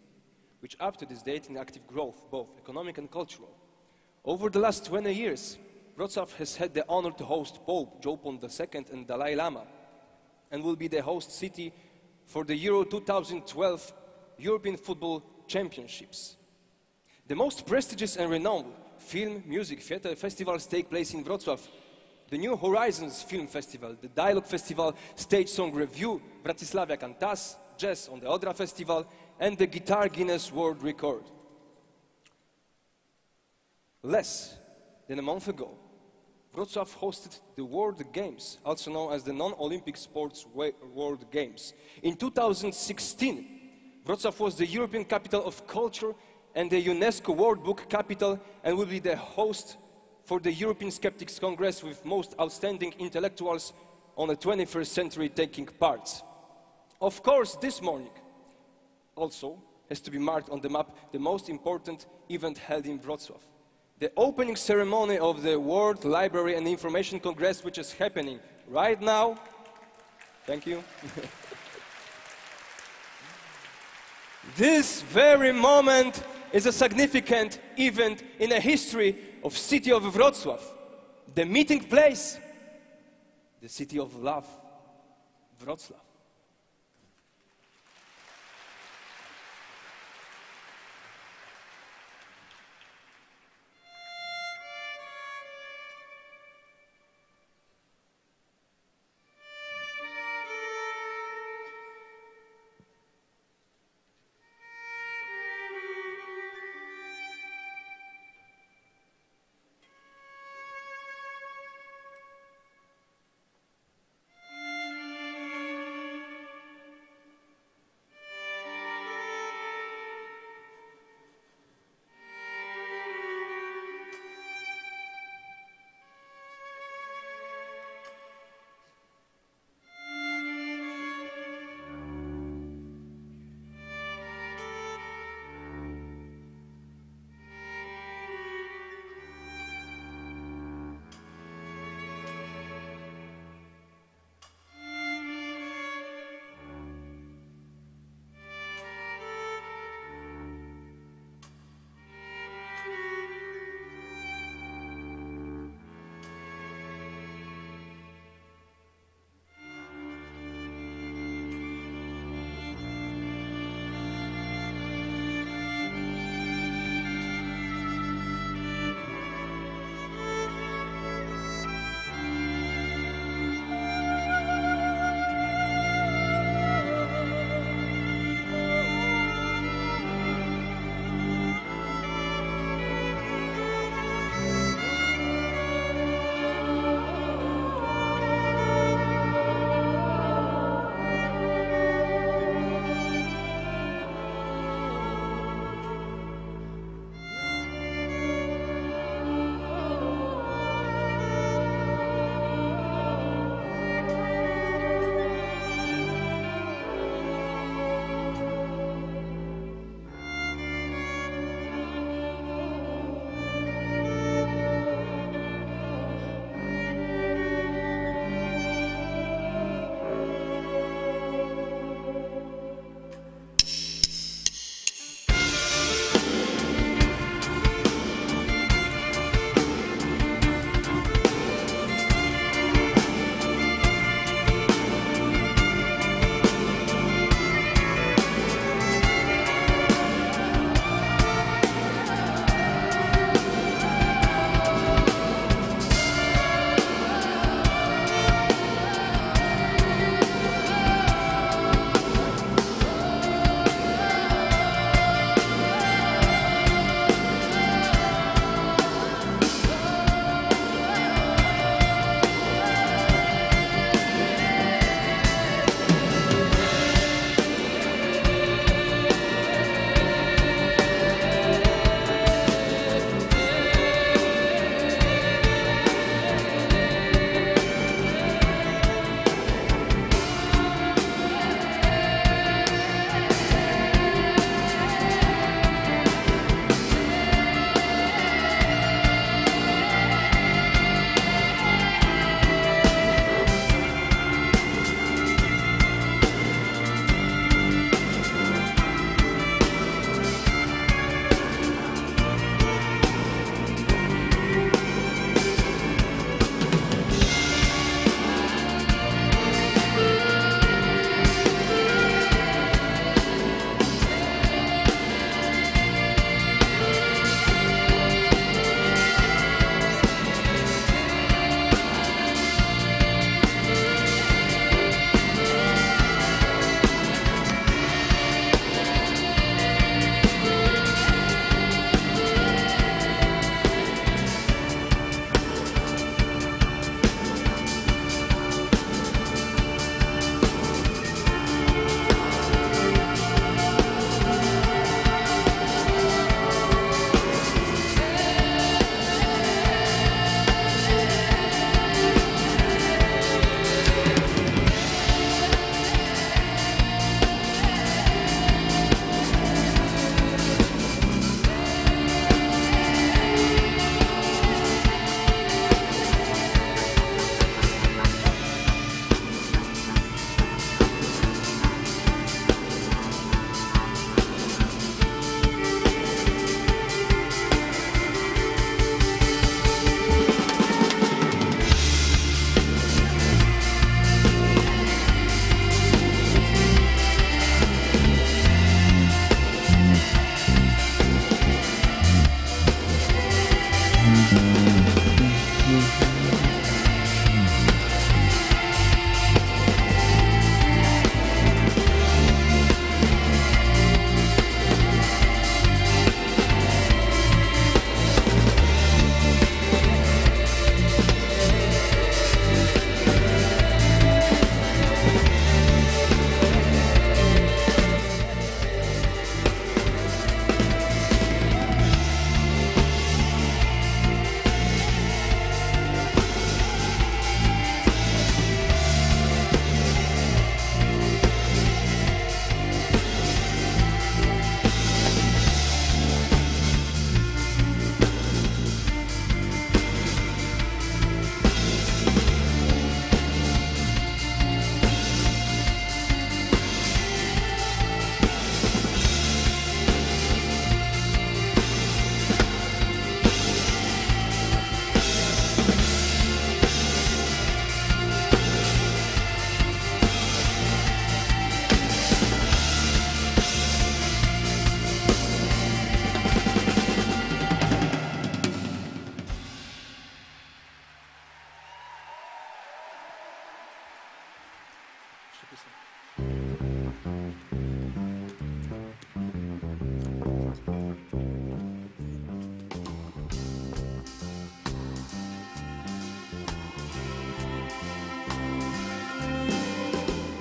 which up to this date in active growth, both economic and cultural. Over the last 20 years, Wrocław has had the honor to host Pope John Paul II and Dalai Lama, and will be the host city for the Euro 2012 European Football Championships. The most prestigious and renowned film, music, theater festivals take place in Wrocław. The New Horizons Film Festival, the Dialogue Festival, Stage Song Review, Bratislavia Cantas, Jazz on the Odra Festival, and the Guitar Guinness World Record. Less than a month ago, Wrocław hosted the World Games, also known as the Non-Olympic Sports World Games. In 2016, Wrocław was the European Capital of Culture and the UNESCO World Book Capital, and will be the host for the European Skeptics Congress with most outstanding intellectuals on the 21st century taking part. Of course, this morning also has to be marked on the map, the most important event held in Wrocław. The opening ceremony of the World Library and Information Congress, which is happening right now. Thank you. This very moment is a significant event in the history of city of Wrocław, the meeting place, the city of love, Wrocław.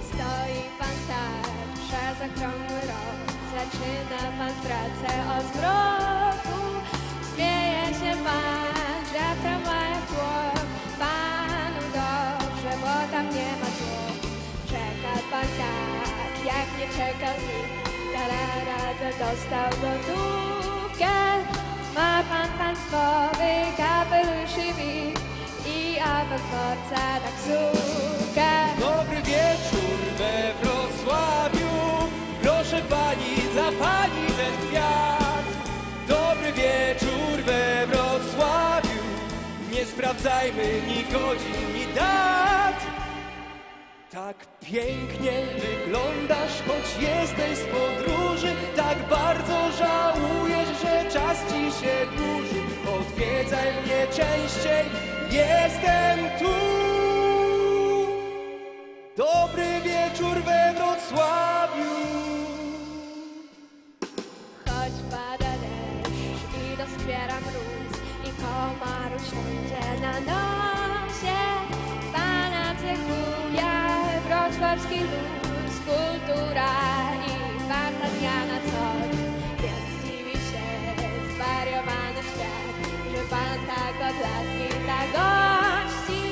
Stoi pan tak przez okrągły rok, zaczyna pan pracę o zmroku. Śmieje się pan, że w tramwajach tłok, panu dobrze, bo tam nie ma tłok. Czeka pan tak, jak nie czekał nikt, tarara, dostał gotówkę. Ma pan państwowy kapelusz i wik i obok dworca taksówkę.
Dobry wieczór we Wrocławiu, proszę pani, dla pani ten kwiat. Dobry wieczór we Wrocławiu, nie sprawdzajmy ni godzin, ni dat. Tak pięknie wyglądasz, choć jesteś z podróży, tak bardzo żałujesz, że czas ci się dłuży. Odwiedzaj mnie częściej, jestem tu. Dobry wieczór we Wrocławiu.
Choć pada deszcz i doskwiera mróz i komar usiądzie na nosie, pana cechuje wrocławski luz, kultura i fantazja na co dzień. Więc dziwi się zwariowany świat, że pan tak od lat wita gości.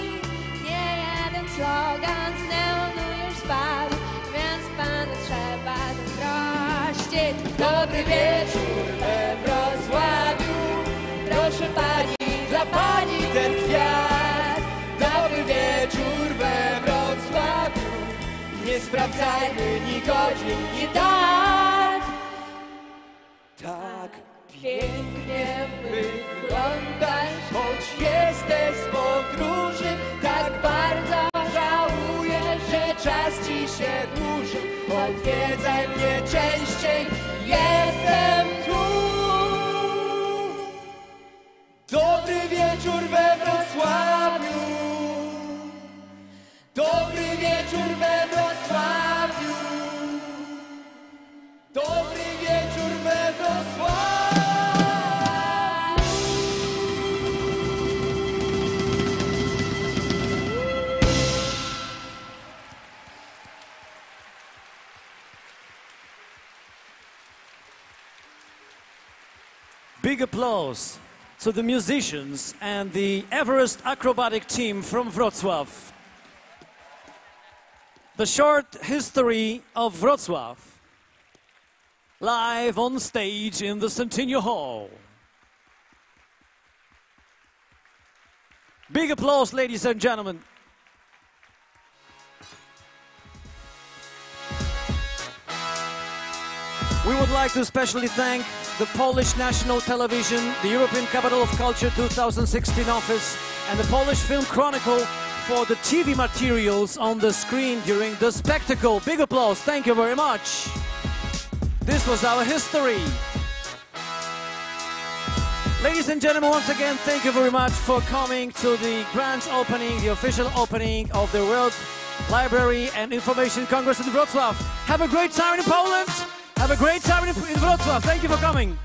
Nie jeden slogan z neonu już spadł, więc panu trzeba zazdrościć. Dobry wieczór we Wrocławiu, proszę pani, dla pani ten kwiat.
Dobry wieczór we Wrocławiu, nie sprawdzajmy ni godzin, ni dat. Tak pięknie wyglądasz, choć jesteś z podróży, tak bardzo żałujesz, że czas ci się dłuży. Odwiedzaj mnie częściej, jestem tu. Dobry wieczór we Wrocławiu. Dobry wieczór we Wrocławiu. Dobry wieczór we Wrocławiu.
Big applause to the musicians and the Everest acrobatic team from Wrocław. The short history of Wrocław, live on stage in the Centennial Hall. Big applause, ladies and gentlemen. We would like to especially thank the Polish National Television, the European Capital of Culture 2016 office, and the Polish Film Chronicle for the TV materials on the screen during the spectacle. Big applause, thank you very much. This was our history. Ladies and gentlemen, once again, thank you very much for coming to the grand opening, the official opening of the World Library and Information Congress in Wrocław. Have a great time in Poland. Have a great time in Wrocław. Thank you for coming.